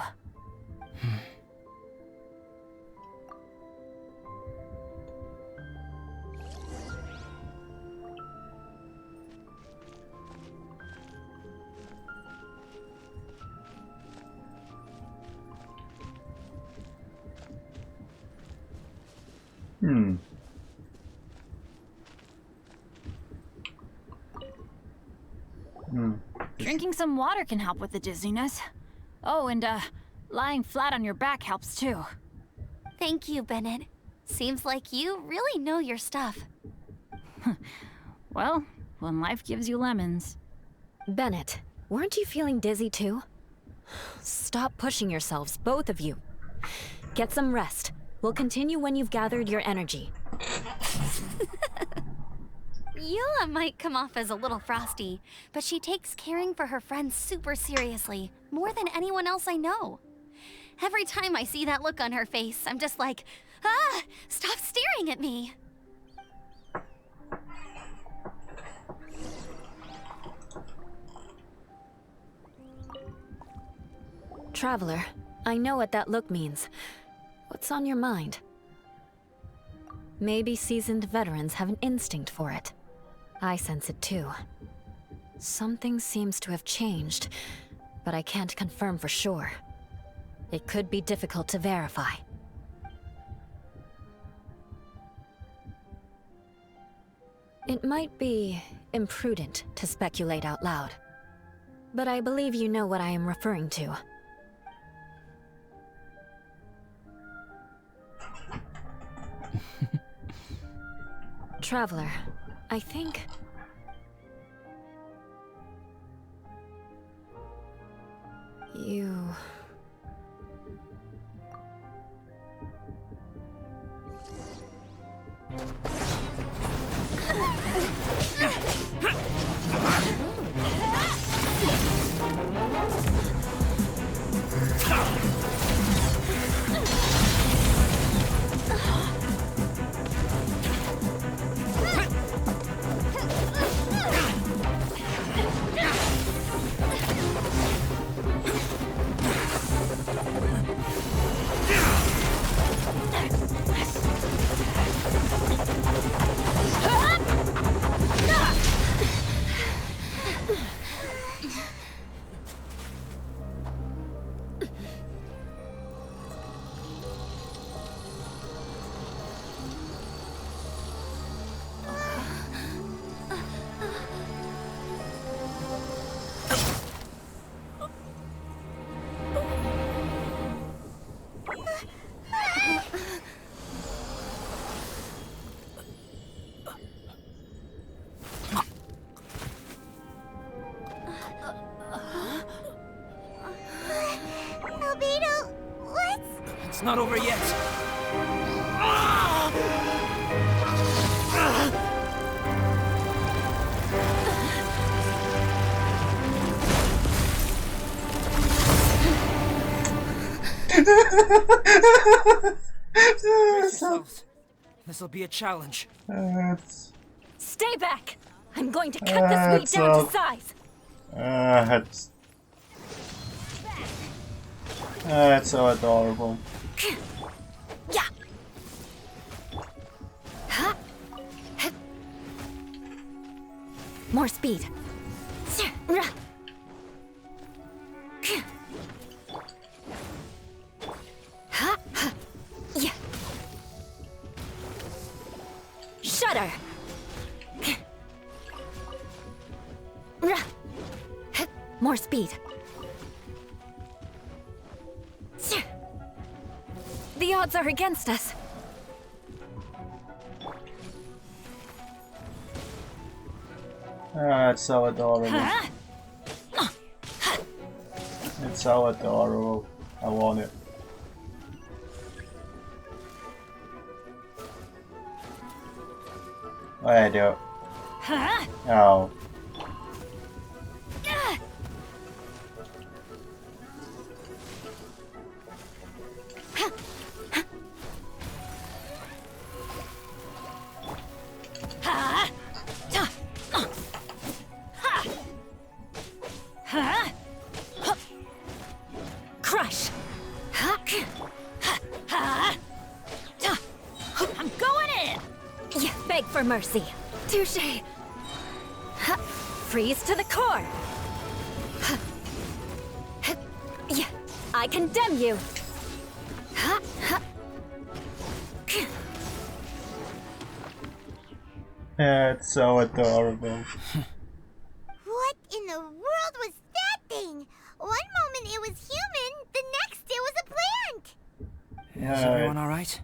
Drinking some water can help with the dizziness. Oh, and lying flat on your back helps too. Thank you, Bennett. Seems like you really know your stuff. Well, when life gives you lemons. Bennett, weren't you feeling dizzy too? Stop pushing yourselves, both of you. Get some rest. We'll continue when you've gathered your energy. Eula might come off as a little frosty, but she takes caring for her friends super seriously, more than anyone else I know. Every time I see that look on her face, I'm just like, stop staring at me! Traveler, I know what that look means. What's on your mind? Maybe seasoned veterans have an instinct for it. I sense it too. Something seems to have changed, but I can't confirm for sure. It could be difficult to verify. It might be imprudent to speculate out loud, but I believe you know what I am referring to. Traveler, I think... you... It's not over yet. Brace yourselves. This'll be a challenge. Stay back! I'm going to cut this weed down to size! It's so adorable. Yeah. More speed. Shudder. More speed. The odds are against us. It's so adorable. It's so adorable. I want it. What do I do? Oh. Crush. I'm going in! Yeah, beg for mercy. Touché. Freeze to the core. Yeah, I condemn you. It's so adorable. What in the world was that thing? One moment it was human, the next it was a plant! Is everyone alright?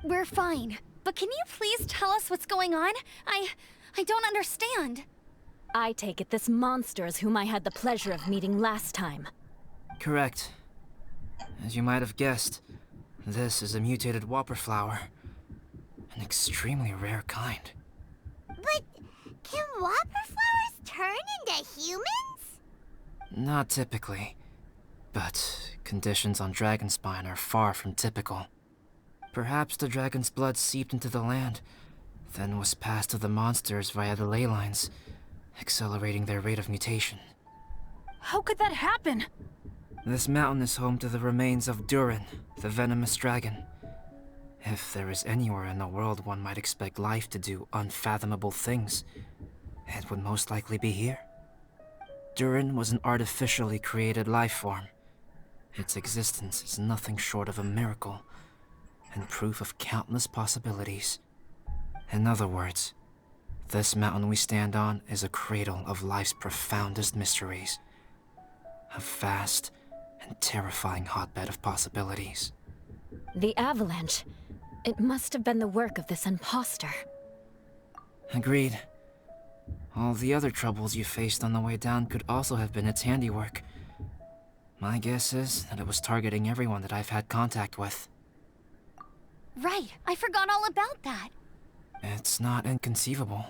We're fine. But can you please tell us what's going on? I don't understand. I take it this monster is whom I had the pleasure of meeting last time. Correct. As you might have guessed, this is a mutated whopperflower. An extremely rare kind. But can whopperflowers turn into humans? Not typically, but conditions on Dragonspine are far from typical. Perhaps the dragon's blood seeped into the land, then was passed to the monsters via the ley lines, accelerating their rate of mutation. How could that happen? This mountain is home to the remains of Durin, the venomous dragon. If there is anywhere in the world one might expect life to do unfathomable things, it would most likely be here. Durin was an artificially created life form. Its existence is nothing short of a miracle, and proof of countless possibilities. In other words, this mountain we stand on is a cradle of life's profoundest mysteries. A vast and terrifying hotbed of possibilities. The avalanche. It must have been the work of this imposter. Agreed. All the other troubles you faced on the way down could also have been its handiwork. My guess is that it was targeting everyone that I've had contact with. Right, I forgot all about that. It's not inconceivable.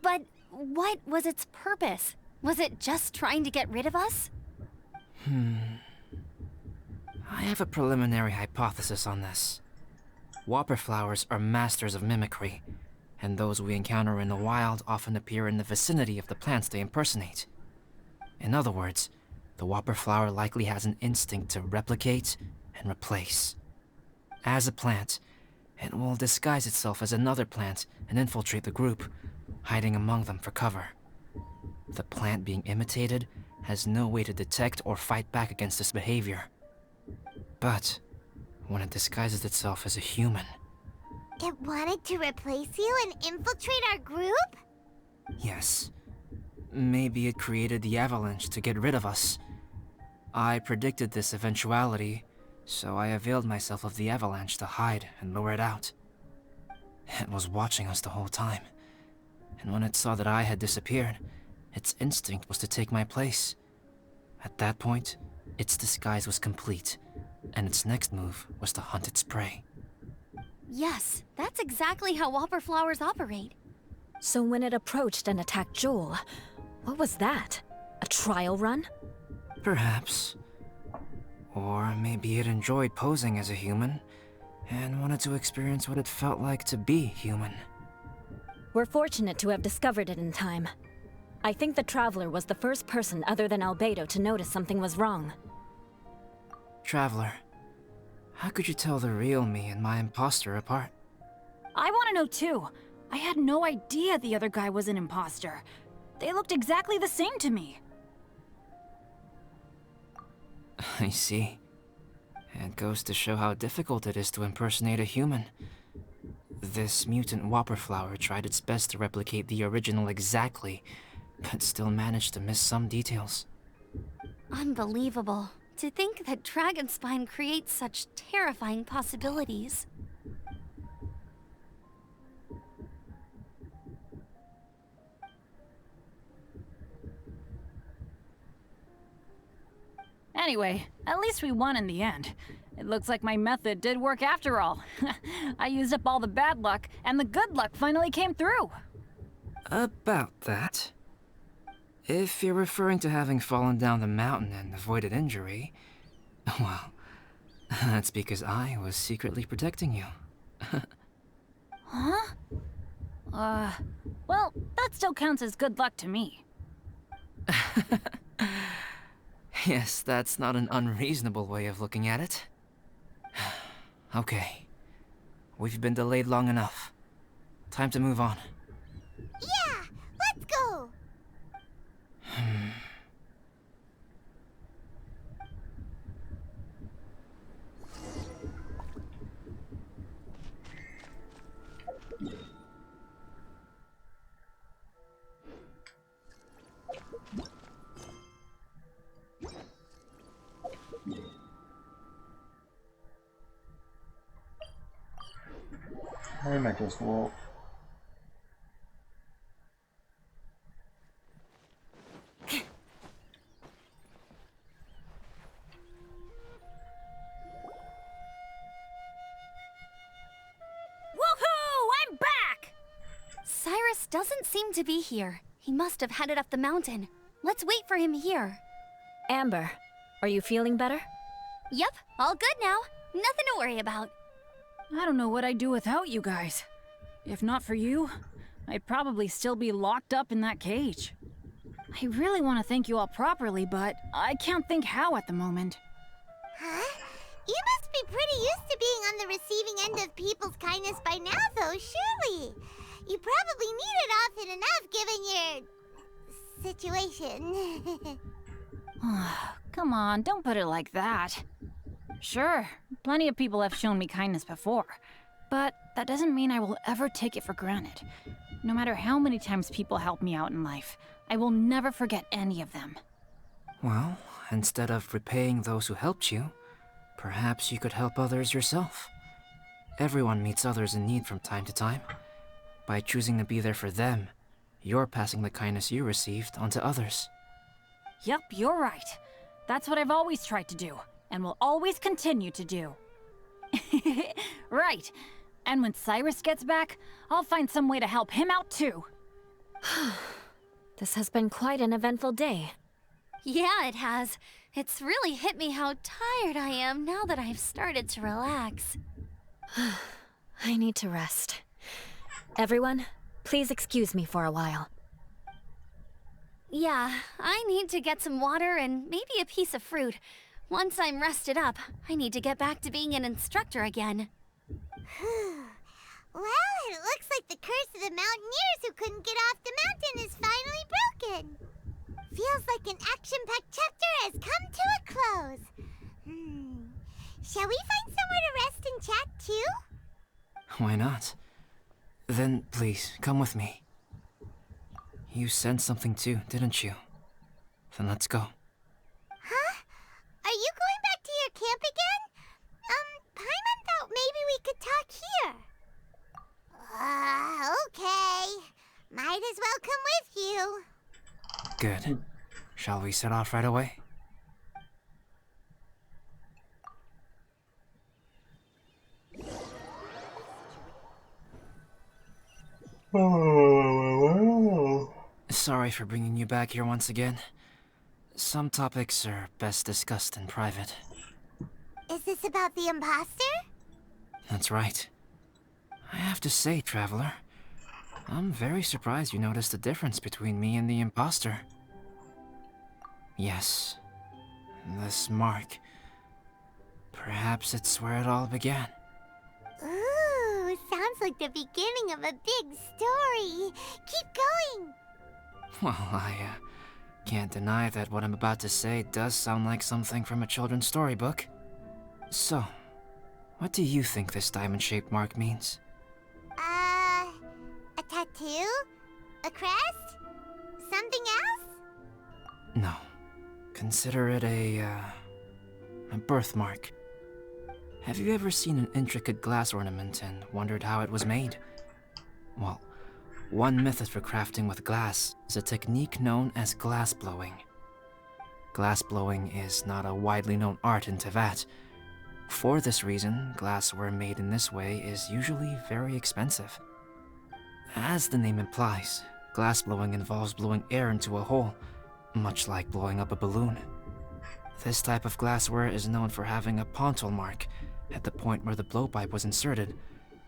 But what was its purpose? Was it just trying to get rid of us? I have a preliminary hypothesis on this. Whopperflowers are masters of mimicry, and those we encounter in the wild often appear in the vicinity of the plants they impersonate. In other words, the whopperflower likely has an instinct to replicate and replace. As a plant, it will disguise itself as another plant and infiltrate the group, hiding among them for cover. The plant being imitated has no way to detect or fight back against this behavior. But when it disguises itself as a human... It wanted to replace you and infiltrate our group? Yes. Maybe it created the avalanche to get rid of us. I predicted this eventuality, so I availed myself of the avalanche to hide and lure it out. It was watching us the whole time, and when it saw that I had disappeared, its instinct was to take my place. At that point, its disguise was complete, and its next move was to hunt its prey. Yes, that's exactly how whopperflowers operate. So when it approached and attacked Joel, what was that? A trial run? Perhaps. Or maybe it enjoyed posing as a human, and wanted to experience what it felt like to be human. We're fortunate to have discovered it in time. I think the Traveler was the first person other than Albedo to notice something was wrong. Traveler, how could you tell the real me and my imposter apart? I want to know too. I had no idea the other guy was an imposter. They looked exactly the same to me. I see. It goes to show how difficult it is to impersonate a human. This mutant whopperflower tried its best to replicate the original exactly, but still managed to miss some details. Unbelievable. To think that Dragonspine creates such terrifying possibilities. Anyway, at least we won in the end. It looks like my method did work after all. I used up all the bad luck, and the good luck finally came through. About that. If you're referring to having fallen down the mountain and avoided injury, well, that's because I was secretly protecting you. Huh? Well, that still counts as good luck to me. Yes, that's not an unreasonable way of looking at it. Okay. We've been delayed long enough. Time to move on. Yeah, let's go! I might just walk. Woohoo! I'm back! Cyrus doesn't seem to be here. He must have headed up the mountain. Let's wait for him here. Amber, are you feeling better? Yep, all good now. Nothing to worry about. I don't know what I'd do without you guys. If not for you, I'd probably still be locked up in that cage. I really want to thank you all properly, but I can't think how at the moment. Huh? You must be pretty used to being on the receiving end of people's kindness by now, though, surely. You probably need it often enough, given your... situation. Come on, don't put it like that. Sure, plenty of people have shown me kindness before, but that doesn't mean I will ever take it for granted. No matter how many times people help me out in life, I will never forget any of them. Well, instead of repaying those who helped you, perhaps you could help others yourself. Everyone meets others in need from time to time. By choosing to be there for them, you're passing the kindness you received onto others. Yep, you're right. That's what I've always tried to do, and will always continue to do. Right. And when Cyrus gets back, I'll find some way to help him out too. This has been quite an eventful day. Yeah, it has. It's really hit me how tired I am now that I've started to relax. I need to rest. Everyone, please excuse me for a while. Yeah, I need to get some water and maybe a piece of fruit. Once I'm rested up, I need to get back to being an instructor again. Well, it looks like the curse of the mountaineers who couldn't get off the mountain is finally broken. Feels like an action-packed chapter has come to a close. Shall we find somewhere to rest and chat too? Why not? Then please, come with me. You sensed something too, didn't you? Then let's go. Huh? Are you going back to your camp again? Paimon thought maybe we could talk here. Okay. Might as well come with you. Good. Shall we set off right away? Sorry for bringing you back here once again. Some topics are best discussed in private. Is this about the imposter? That's right. I have to say, Traveler, I'm very surprised you noticed the difference between me and the imposter. Yes, this mark. Perhaps it's where it all began. Ooh, sounds like the beginning of a big story. Keep going. Well, I can't deny that what I'm about to say does sound like something from a children's storybook. So, what do you think this diamond-shaped mark means? A tattoo? A crest? Something else? No. Consider it a birthmark. Have you ever seen an intricate glass ornament and wondered how it was made? Well, one method for crafting with glass is a technique known as glass blowing. Glass blowing is not a widely known art in Teyvat. For this reason, glassware made in this way is usually very expensive. As the name implies, glass blowing involves blowing air into a hole, much like blowing up a balloon. This type of glassware is known for having a pontal mark at the point where the blowpipe was inserted,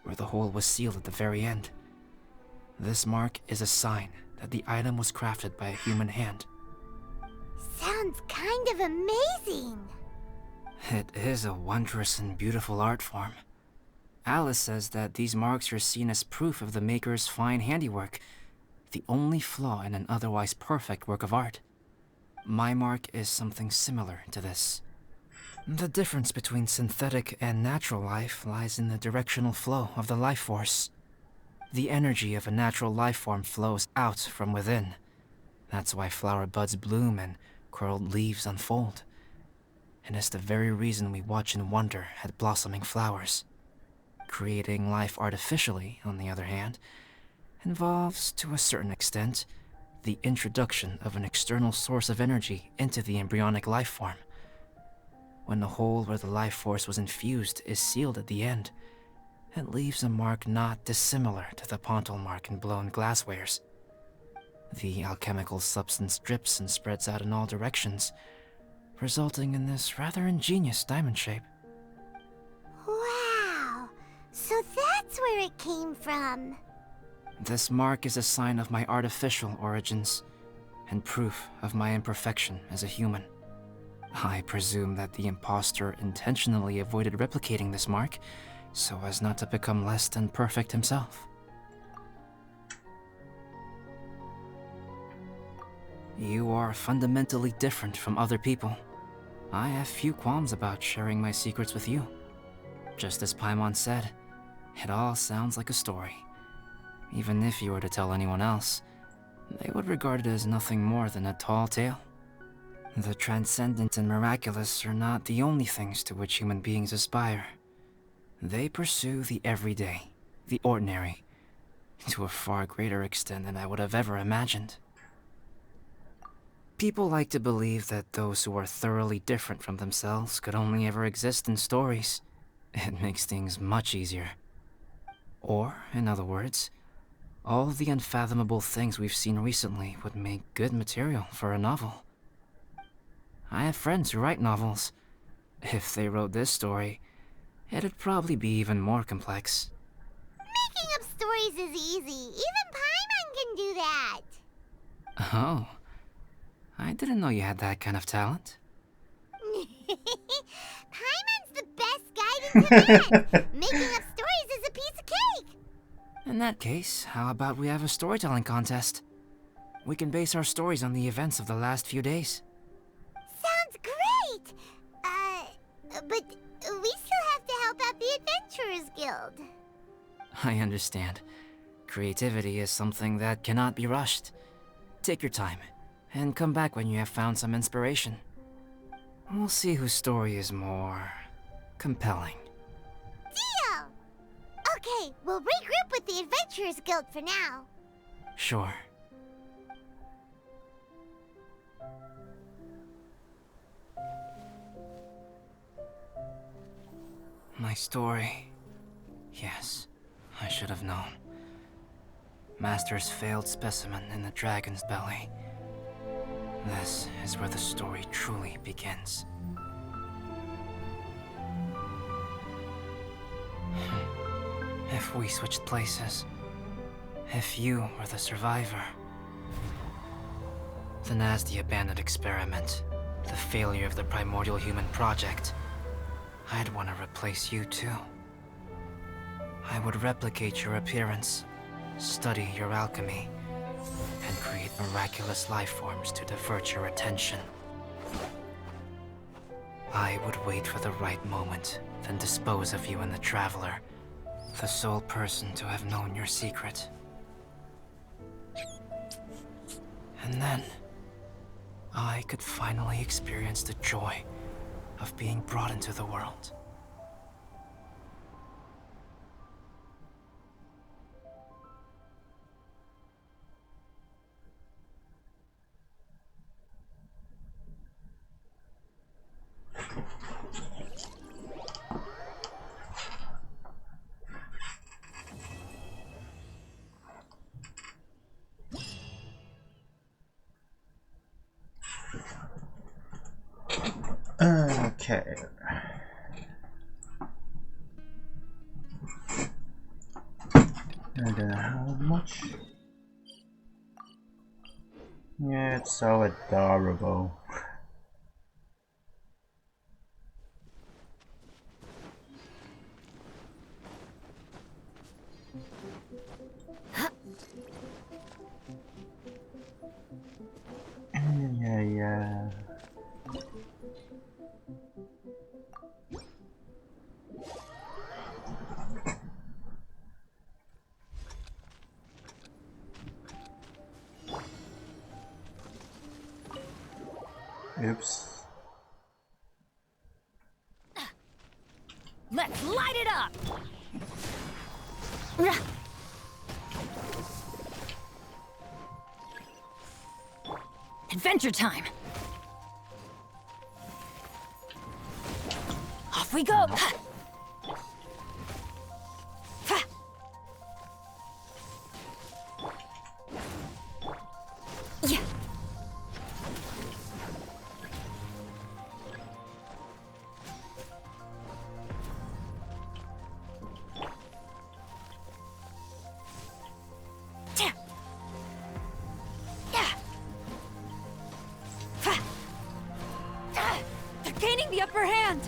where the hole was sealed at the very end. This mark is a sign that the item was crafted by a human hand. Sounds kind of amazing. It is a wondrous and beautiful art form. Alice says that these marks are seen as proof of the maker's fine handiwork, the only flaw in an otherwise perfect work of art. My mark is something similar to this. The difference between synthetic and natural life lies in the directional flow of the life force. The energy of a natural life form flows out from within. That's why flower buds bloom and curled leaves unfold. And it's the very reason we watch and wonder at blossoming flowers. Creating life artificially, on the other hand, involves, to a certain extent, the introduction of an external source of energy into the embryonic life form. When the hole where the life force was infused is sealed at the end, it leaves a mark not dissimilar to the pontal mark in blown glasswares. The alchemical substance drips and spreads out in all directions, resulting in this rather ingenious diamond shape. Wow, so that's where it came from. This mark is a sign of my artificial origins, and proof of my imperfection as a human. I presume that the imposter intentionally avoided replicating this mark, so as not to become less than perfect himself. You are fundamentally different from other people. I have few qualms about sharing my secrets with you. Just as Paimon said, it all sounds like a story. Even if you were to tell anyone else, they would regard it as nothing more than a tall tale. The transcendent and miraculous are not the only things to which human beings aspire. They pursue the everyday, the ordinary, to a far greater extent than I would have ever imagined. People like to believe that those who are thoroughly different from themselves could only ever exist in stories. It makes things much easier. Or, in other words, all the unfathomable things we've seen recently would make good material for a novel. I have friends who write novels. If they wrote this story, it'd probably be even more complex. Making up stories is easy. Even Paimon can do that. Oh, I didn't know you had that kind of talent. Paimon's the best guide in Teyvat. Making up stories is a piece of cake. In that case, how about we have a storytelling contest? We can base our stories on the events of the last few days. Sounds great. But we still have to help out the Adventurers Guild. I understand. Creativity is something that cannot be rushed. Take your time, and come back when you have found some inspiration. We'll see whose story is more compelling. Deal! Okay, we'll regroup with the Adventurers Guild for now. Sure. My story. Yes, I should have known. Master's failed specimen in the dragon's belly. This is where the story truly begins. If we switched places, if you were the survivor, then as the abandoned experiment, the failure of the primordial human project, I'd want to replace you too. I would replicate your appearance, study your alchemy, and create miraculous life forms to divert your attention. I would wait for the right moment, then dispose of you and the Traveler, the sole person to have known your secret. And then, I could finally experience the joy of being brought into the world. Okay. I don't know how much. Yeah, it's so adorable. Yeah. Oops. Let's light it up! Adventure time! Off we go! Yeah. They're gaining the upper hand!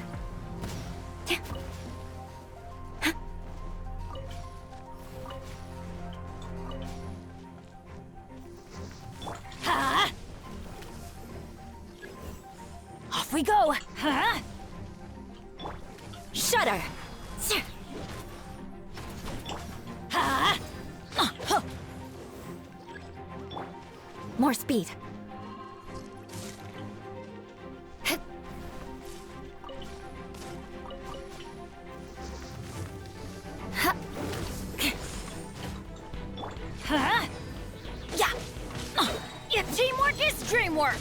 Off we go! Shudder! More speed. Yeah. If teamwork is dreamwork.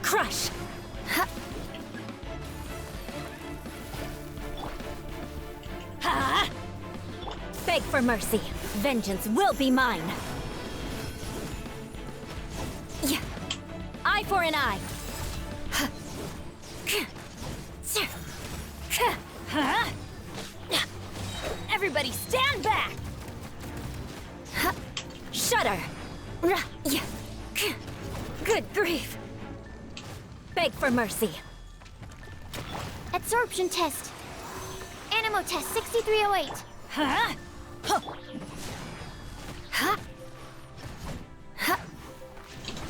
Crush. Beg for mercy. Vengeance will be mine. Yeah. Eye for an eye. Everybody stand back. Shudder. Good grief. Beg for mercy. Absorption test. Animo test 6308.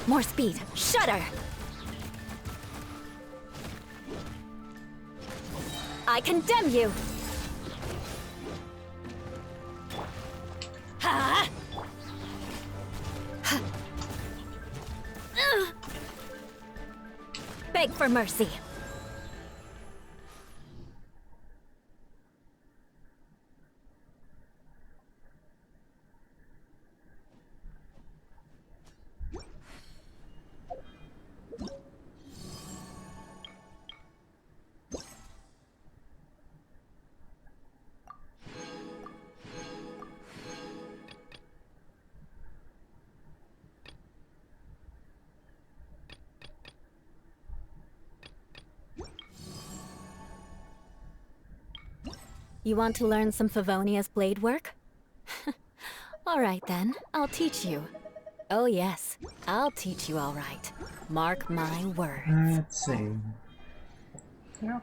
More speed. Shudder. I condemn you. Beg for mercy. You want to learn some Favonia's blade work? All right then, I'll teach you. Oh yes, I'll teach you all right. Mark my words. Let's see. Yeah.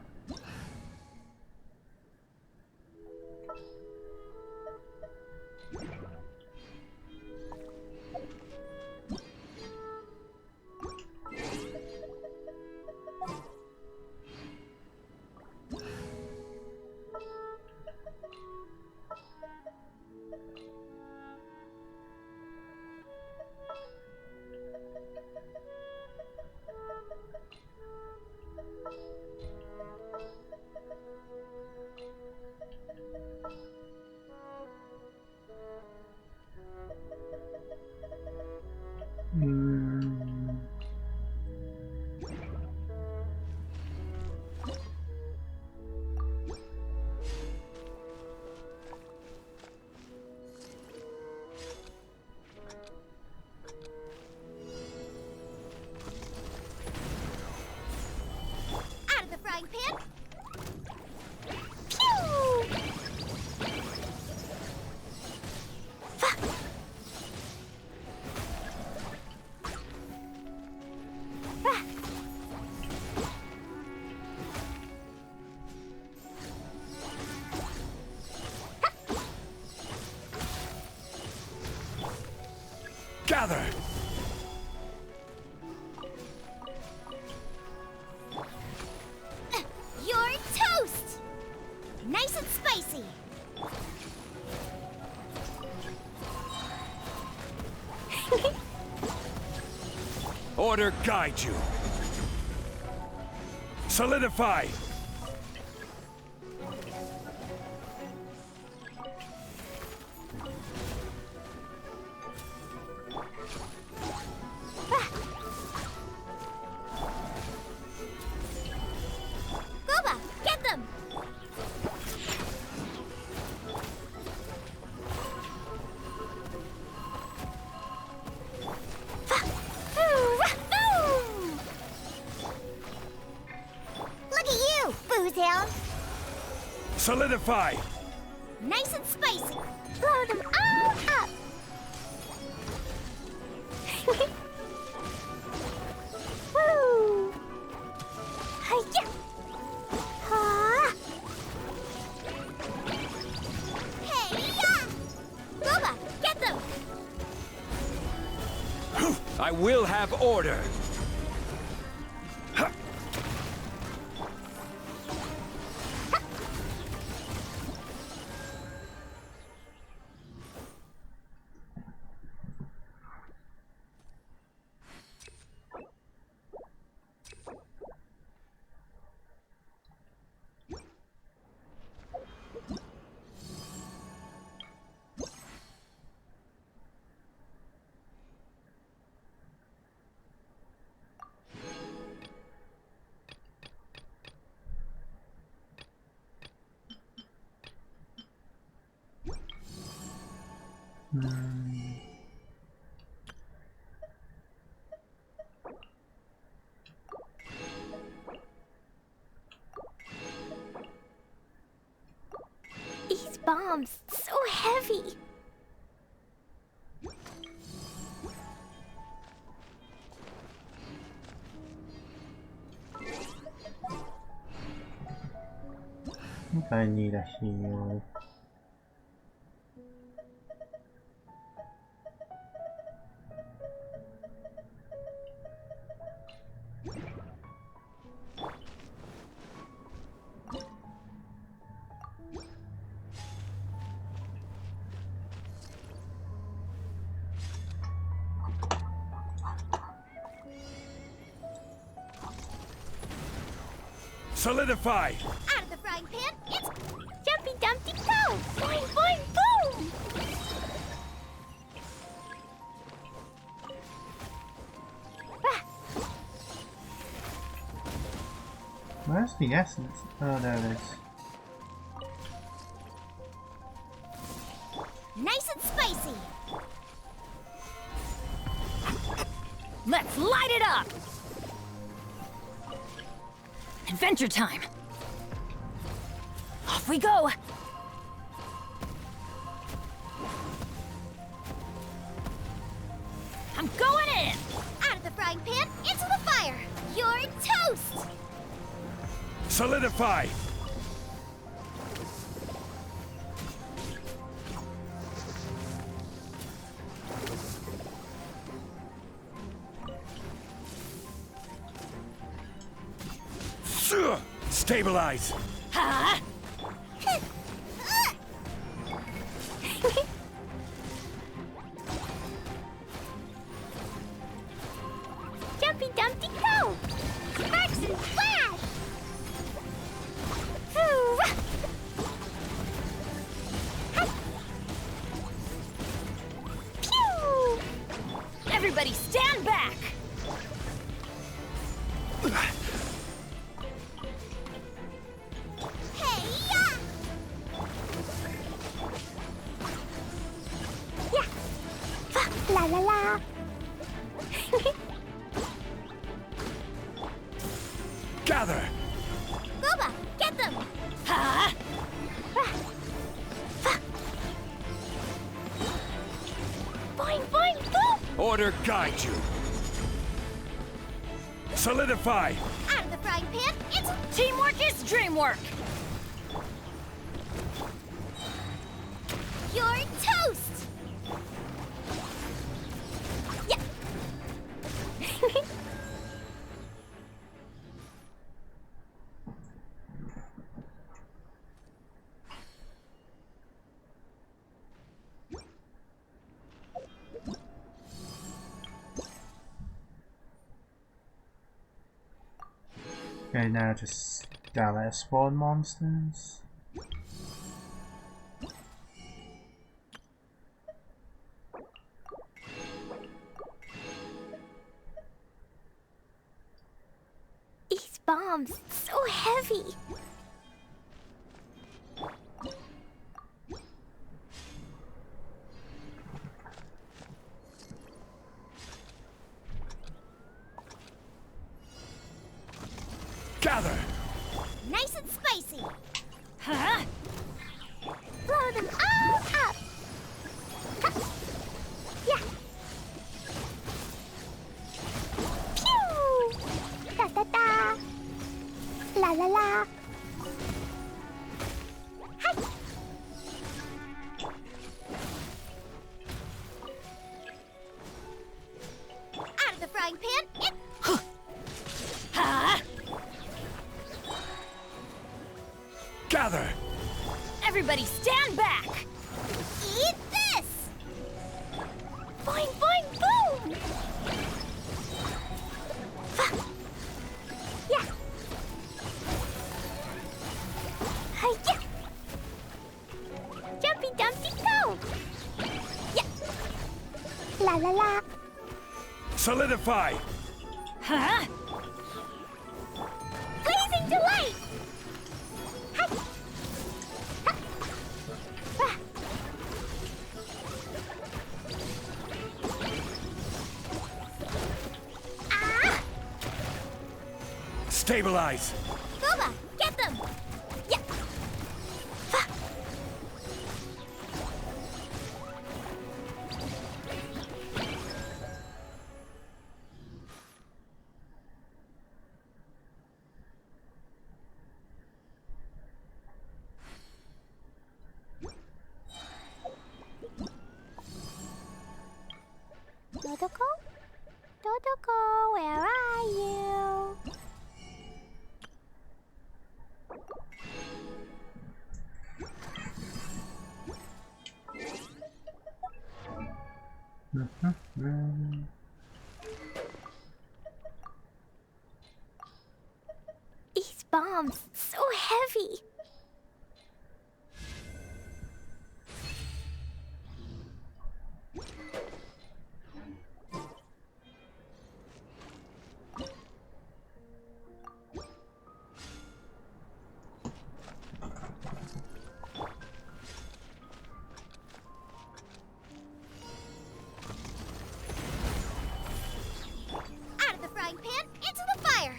Out of the frying pan. Pew! Gather! You're toast! Nice and spicy. Order guide you. Solidify! Boba, get them! Look at you, booze hound! Solidify! Nice and spicy. Blow them all up. Woo! Hi-ya! Ha! Hey-ya! Boba, get them! I will have order! These bombs, so heavy. I think I need a heal. Solidify! Out of the frying pan, it's Jumpy Dumpty Go! Boing, boing, boom! Ah, Where's the essence? Oh, there it is. nice and spicy. Let's light it up! Adventure time! Off we go! frying pan, into the fire! You're toast! Solidify! Stabilize! Ha! Jumpy Dumpty go! Sparks and flash! Hoo! Hi. Pew! Everybody stand back! Hey-ya! Yeah! Fa, la la la! Gather! Boba, get them! Ha! Boing, boing, boom! Order guide you! Solidify! Out of the frying pan, into... Teamwork is dreamwork! You're toast! Yeah! Okay, now just down there spawn monsters. These bombs, so heavy! Gather! Nice and spicy! Ha! Blow them all up! Ha. Yeah! Pew! Da da da! La la la! Hi! Out of the frying pan, in... Ha! Gather! Everybody stand back! Eat this! Boing, boing, boom! Fa. Yeah! Hi-ya! Jumpy Dumpty go! Yeah! La la la! Solidify! Ha! Blazing delight! Hi! Ha. Ah. Ah! Stabilize! Boba, get them! Yeah! Fa. Dodoko? Dodoko, where are you? These bombs, so heavy. Out of the frying pan, into the fire.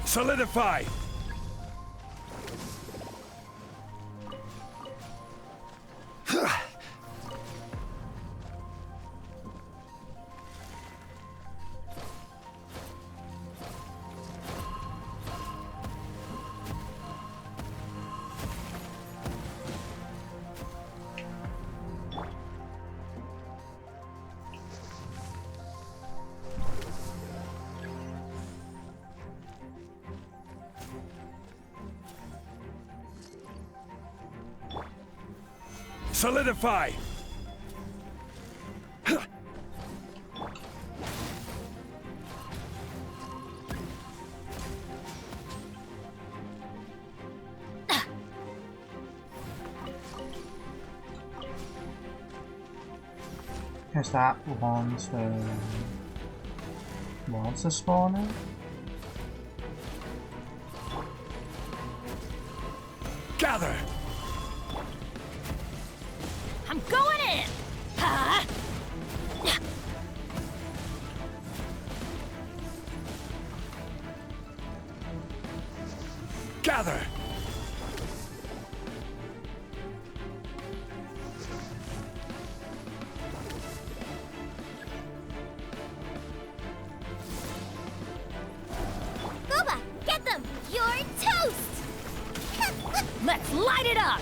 Solidify! Solidify! Is that one's monster spawner? Gather! I'm going in! Huh? Gather! Booba, get them! You're toast! Let's light it up!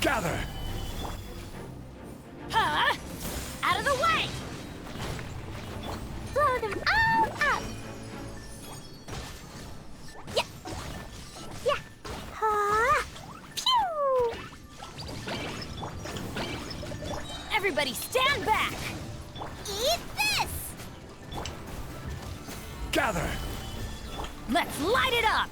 Gather! Huh? Out of the way! Blow them all up! Yeah! Yeah! Ha! Pew! Everybody stand back! Eat this! Gather! Let's light it up!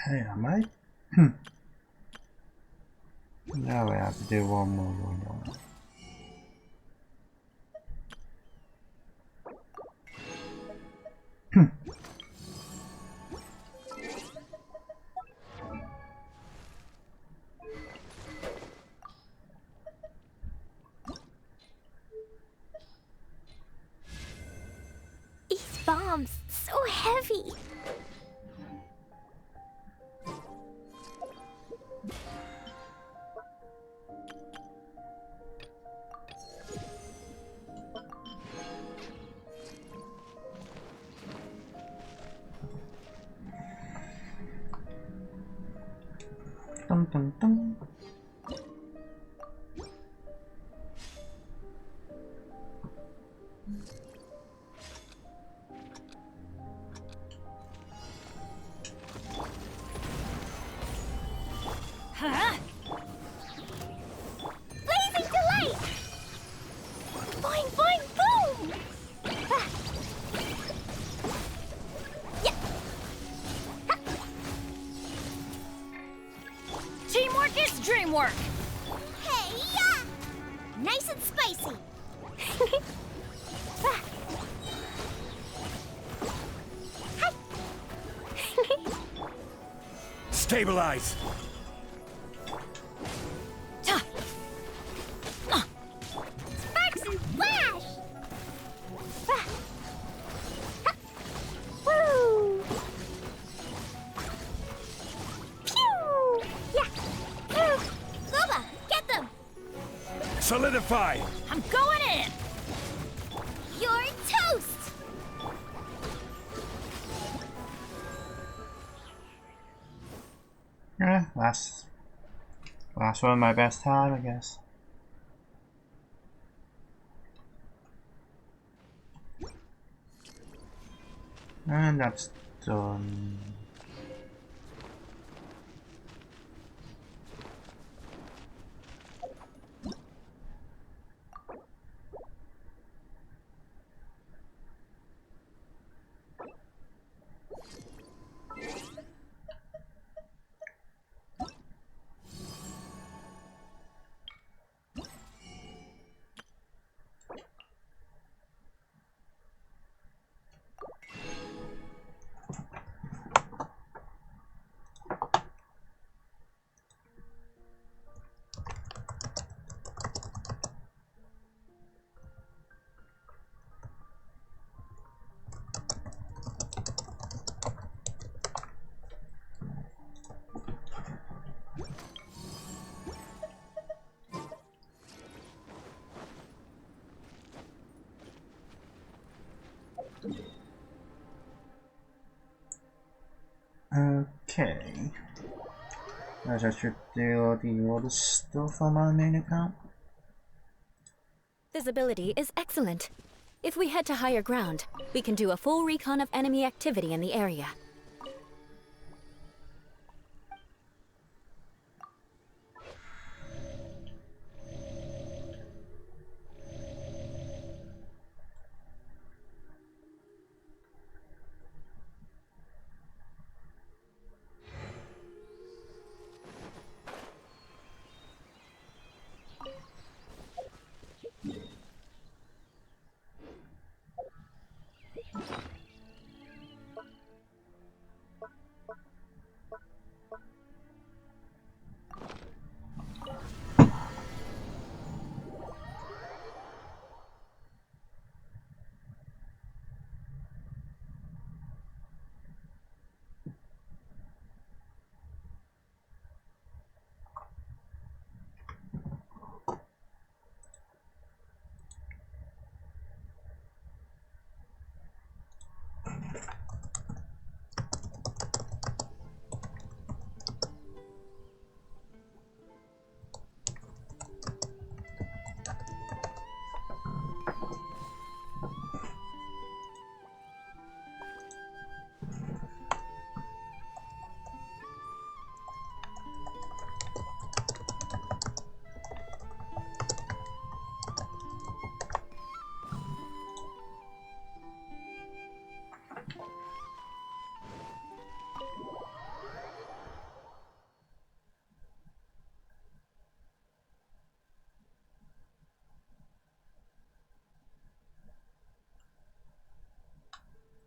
Hey, am I? Now we have to do one more. These bombs, so heavy. Dum dum dum. Huh? Blazing delight! Boing, boing, boom! Ah. Yeah. Teamwork is dreamwork! Hey, yeah! Nice and spicy. Ah. Hi. Stabilize! Sparks and flash! Ah. Ah. Woo! Pew! Yeah! Pew! Booba, get them! Solidify! I'm going in! You're toast! Yeah, last one, my best time, I guess. And that's done. Okay. As I should do all the stuff on my main account. Visibility is excellent. If we head to higher ground, we can do a full recon of enemy activity in the area.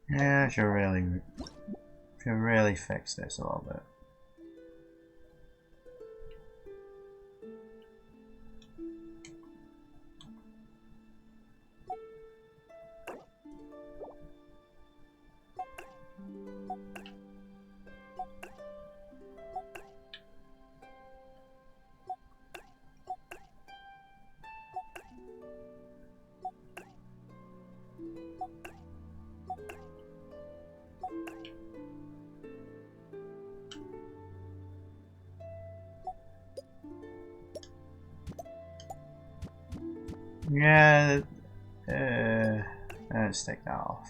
Yeah, I should really fix this a little bit. Yeah, let's take that off.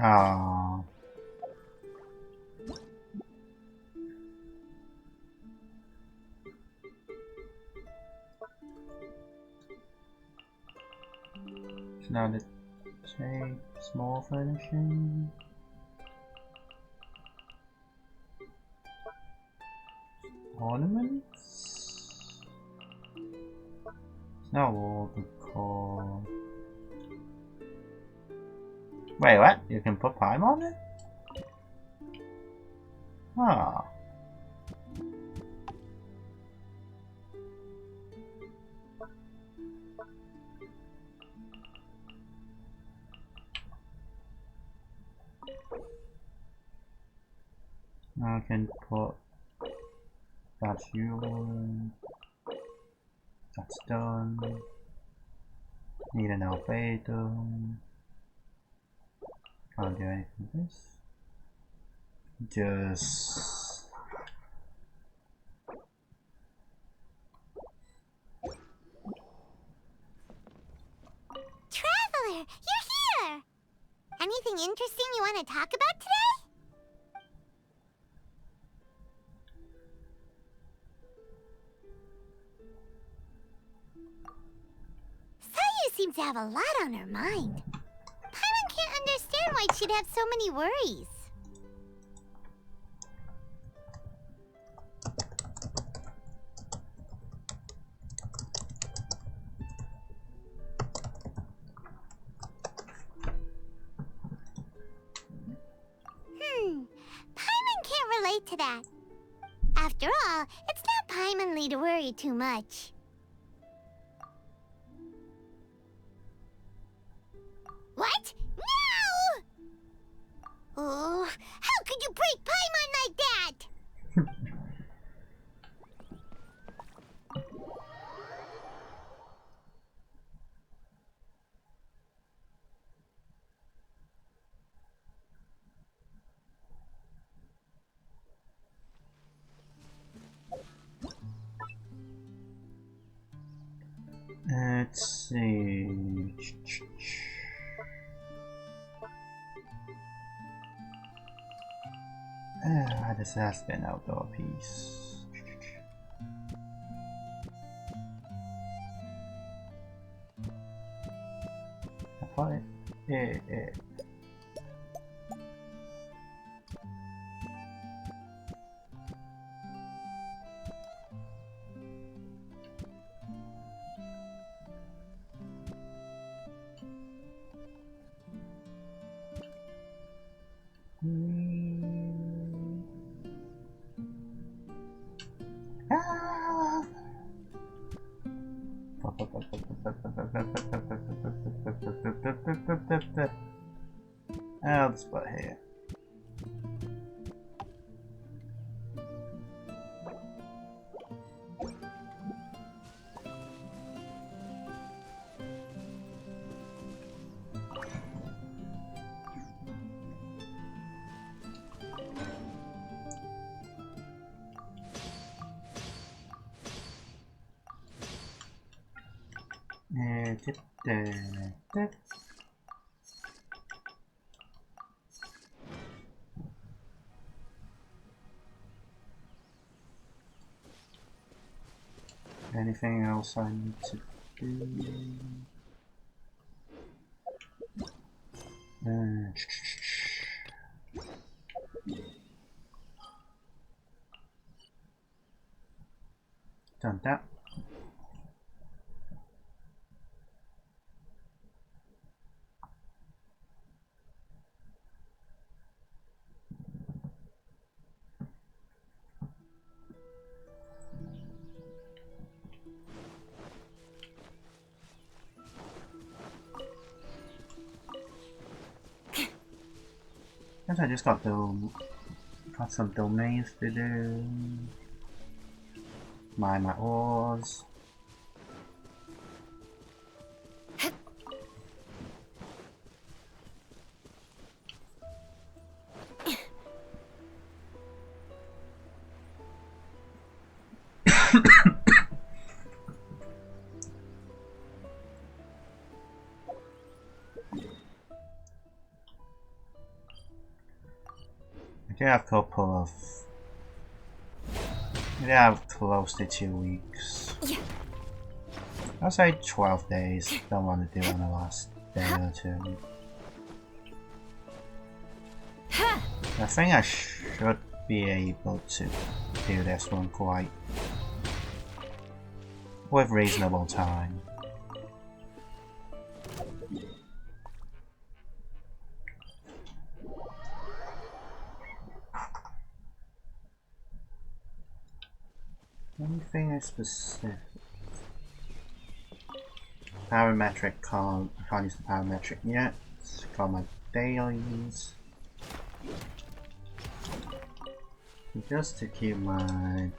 Oh. So now the shape, small finishing. Ornaments? It's not all the core. Wait, what? You can put Pime on it? Ah. I can put that's you. That's done. Need an albedo. Can't do anything with this. Just Traveler, you're here! Anything interesting you want to talk about today? Sayu seems to have a lot on her mind. Paimon can't understand why she'd have so many worries. to that. After all, it's not Paimonly to worry too much. What? No! Oh, how could you break Paimon like that? Let's see. This has been outdoor piece. What? I'll just put here. Anything else I need to do? Done that. Guess I just got some domains to do. Mine my ores. I have a couple of. I have close to 2 weeks. I'll say 12 days. Don't want to do it on the last day or two. I think I should be able to do this one quite with reasonable time. Anything specific? Parametric can't use the parametric yet. Got my dailies. Just to keep my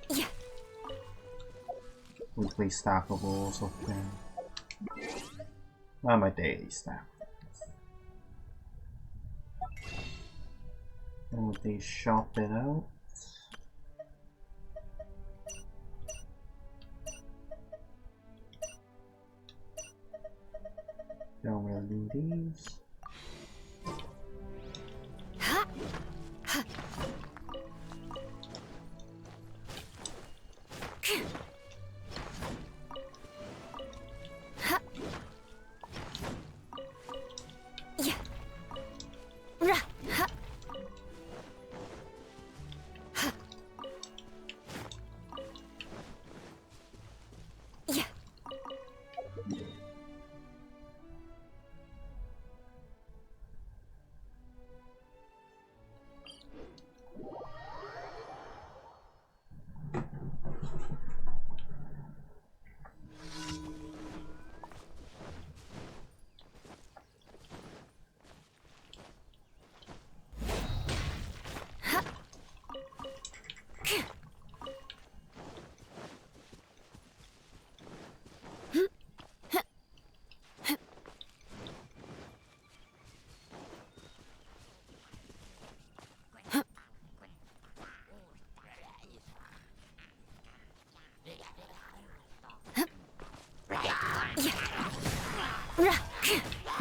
weekly stackables up there. Well, my daily stack. All of these shop it out. Don't really do these.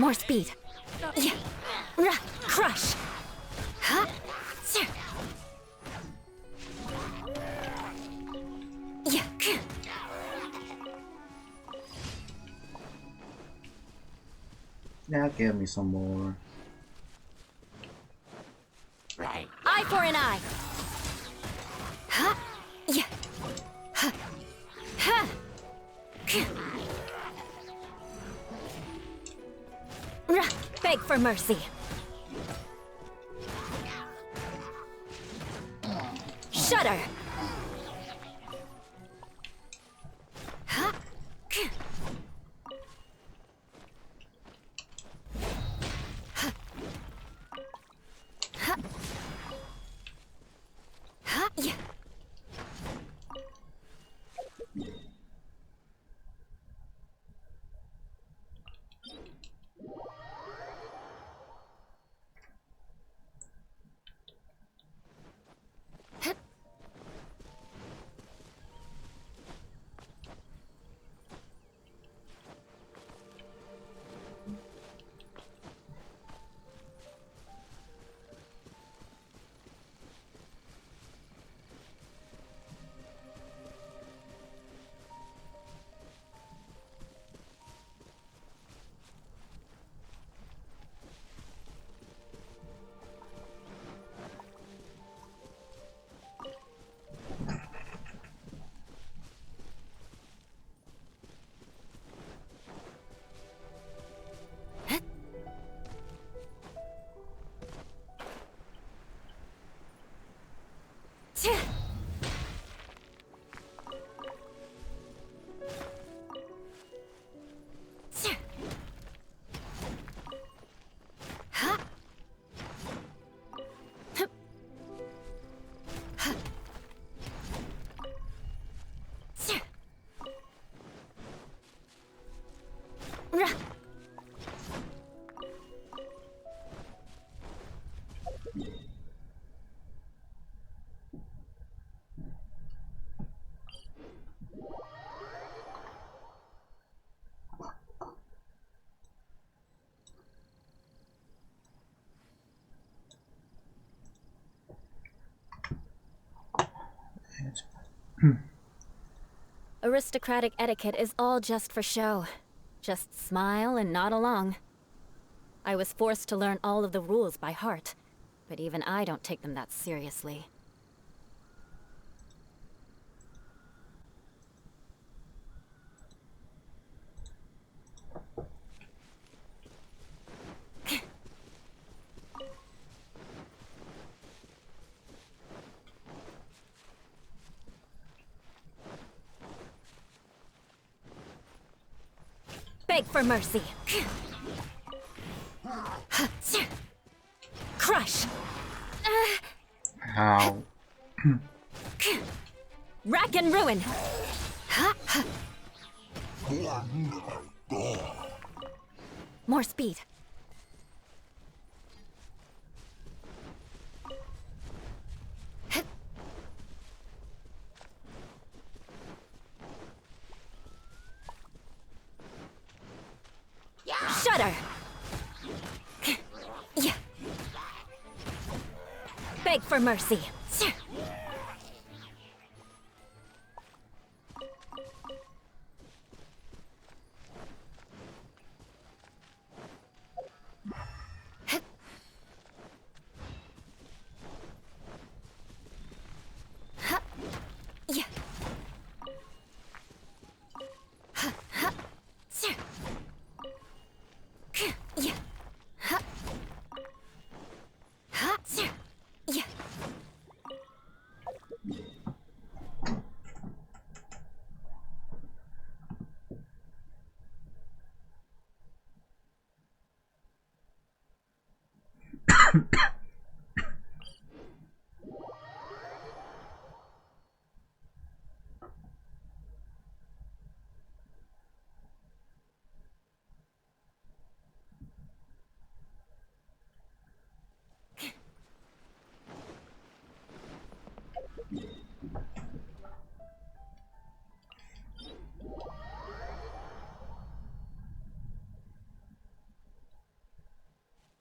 More speed. Yeah. Crush. Huh? Yeah. Now give me some more. Eye for an eye. Huh? Yeah. Huh. Huh. Beg for mercy. Shudder. Huh? Huh? Huh? Yeah. Aristocratic etiquette is all just for show. Just smile and nod along. I was forced to learn all of the rules by heart, but even I don't take them that seriously. Beg for mercy. Crush. How? Rack and ruin. More speed. Shudder. Yeah. Beg for mercy. Yeah. Yeah. Yeah.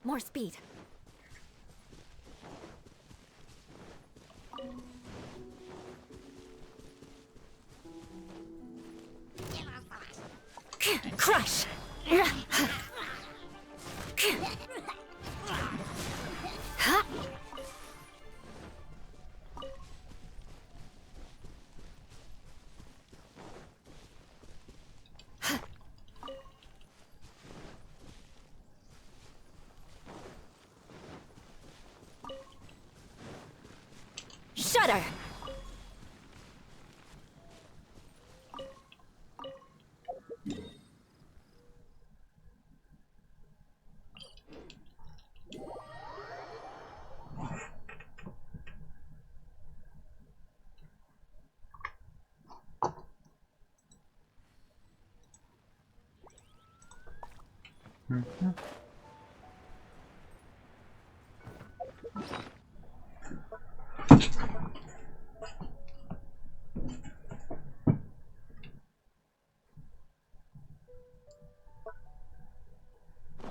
More speed. Crush! Shudder!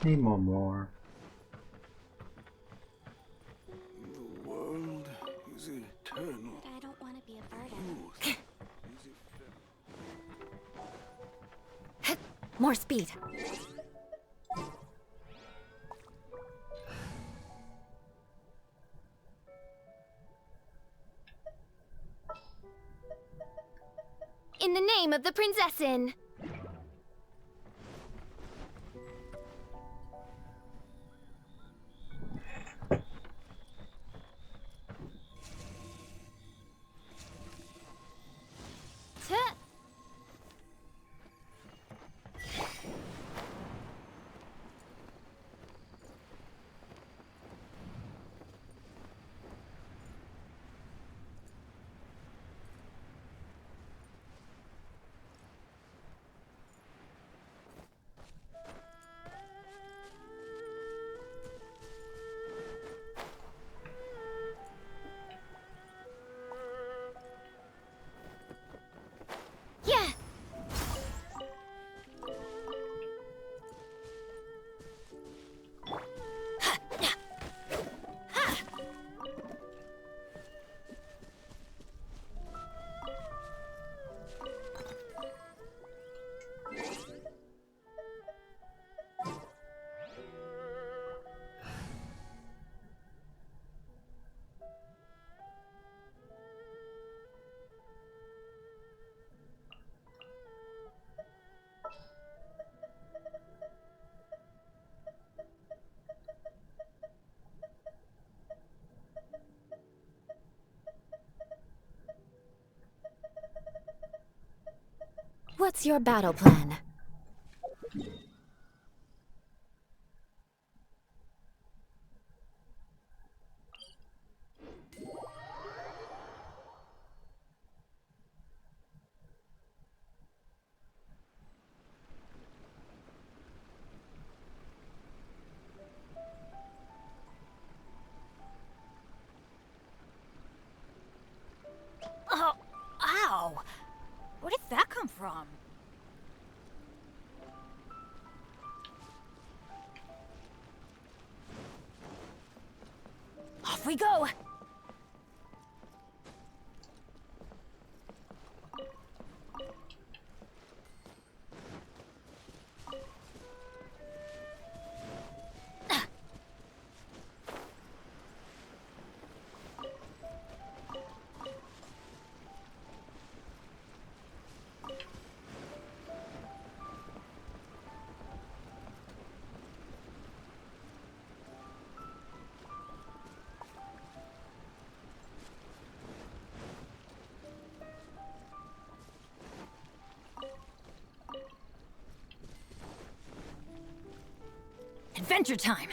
Need more. The world is eternal. But I don't want to be a burden. More speed. In the name of the Prinzessin! Yeah! What's your battle plan? Oh, ow! Where did that come from? Off we go! Adventure time!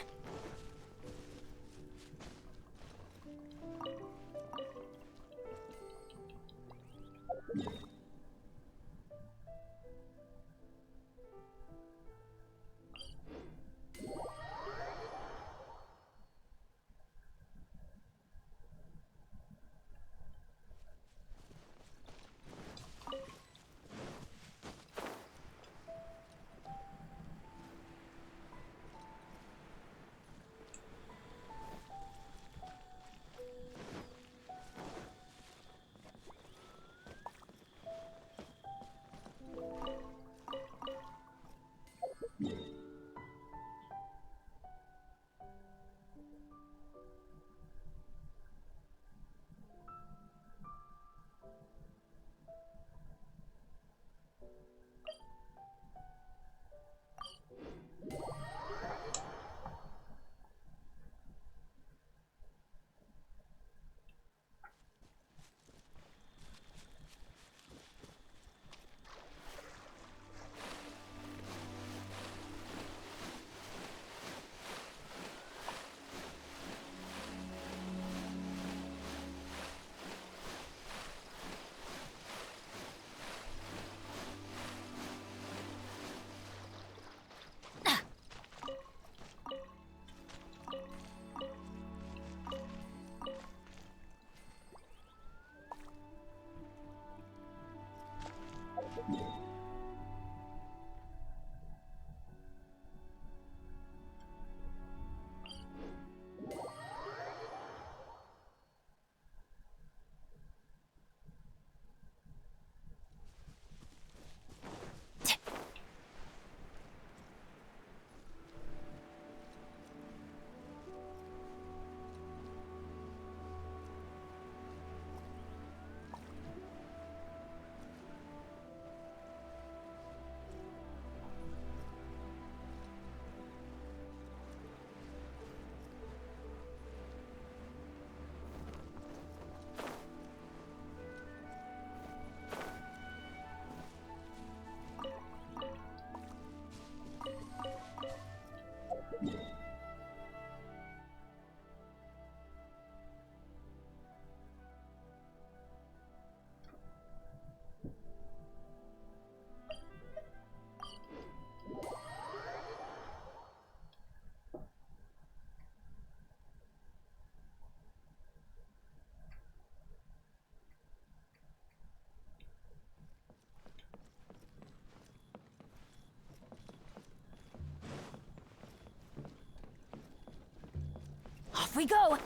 we go!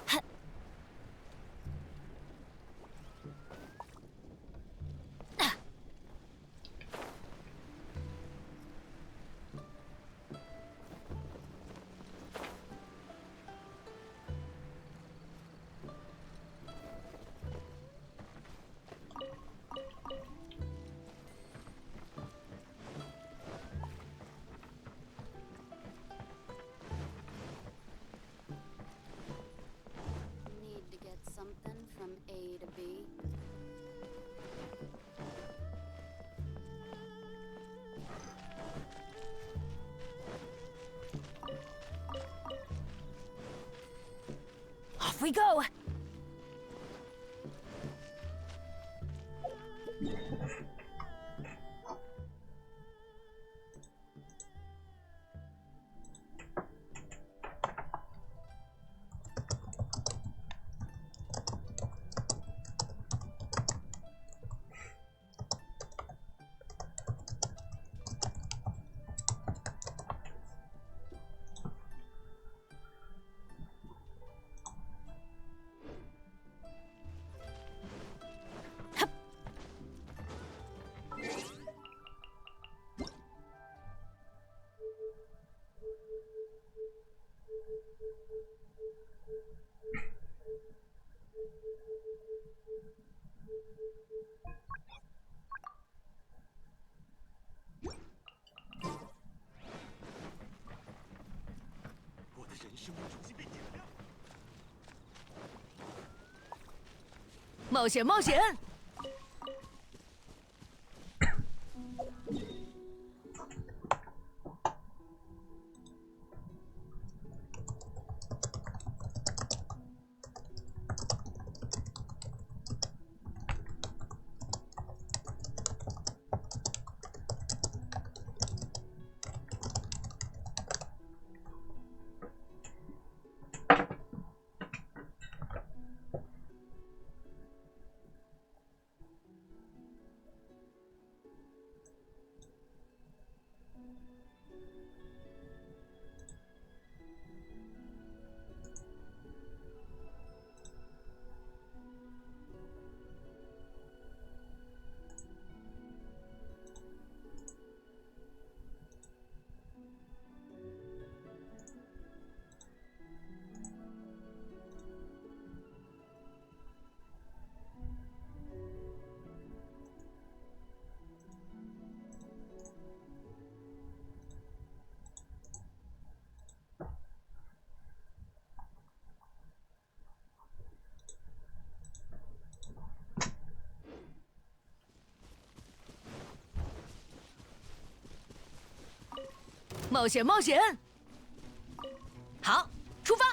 ，Off we go! 冒险，冒险！冒险，冒险！好，出发！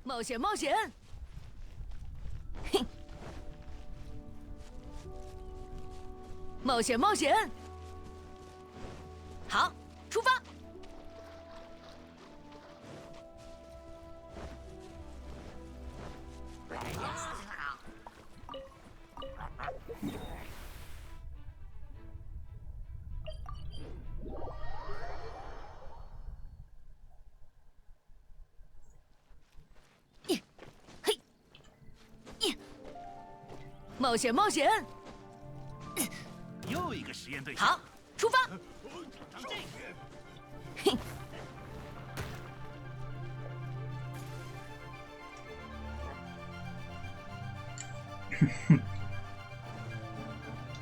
冒险，冒险！ 冒险，冒险！好，出发！嘿，冒险，冒险！ 又一个实验对象。好，出发！嘿，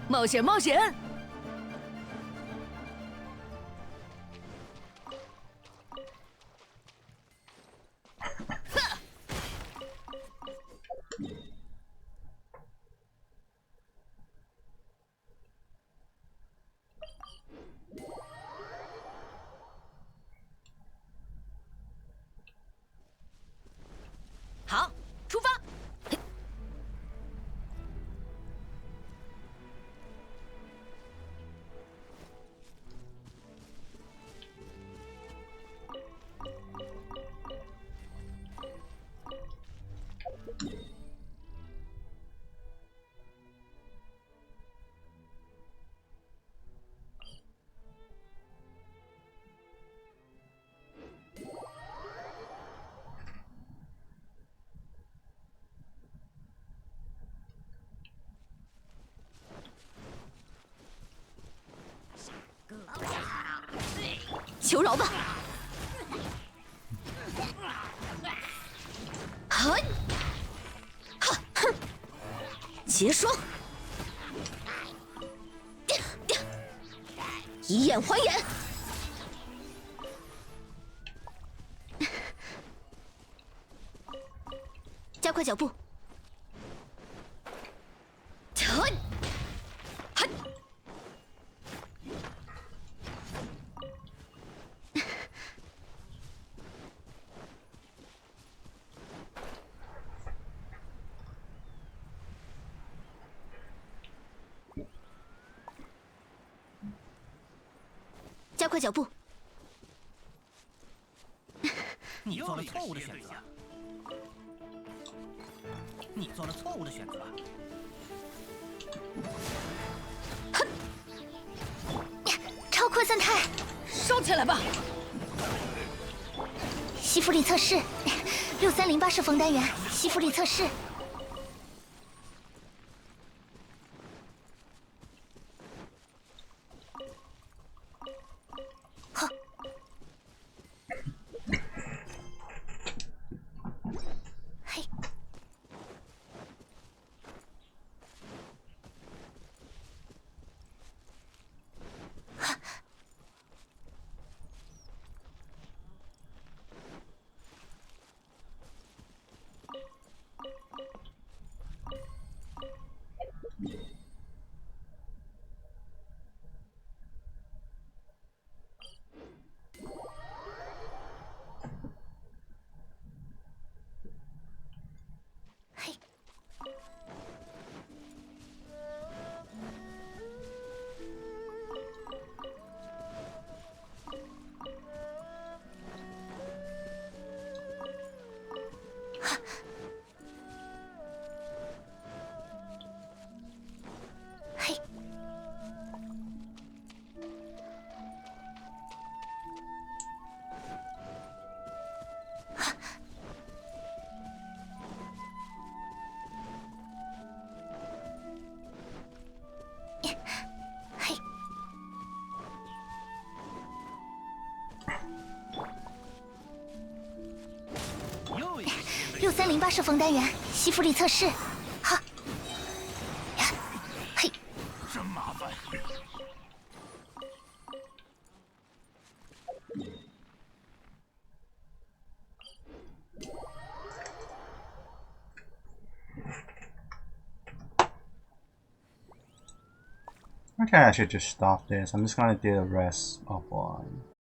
冒险，冒险！好，出发！求饶吧。哼，哼，结霜，以眼还眼。加快脚步。哼，哼。加快脚步。你做了错误的选择。你做了错误的选择。哼！超扩散态，收起来吧。吸附力测试，6308射缝单元，吸附力测试。好。嘿。6308射缝单元，吸附力测试。哈，嘿，真麻烦。Okay, I should just stop this. I'm just gonna do the rest offline.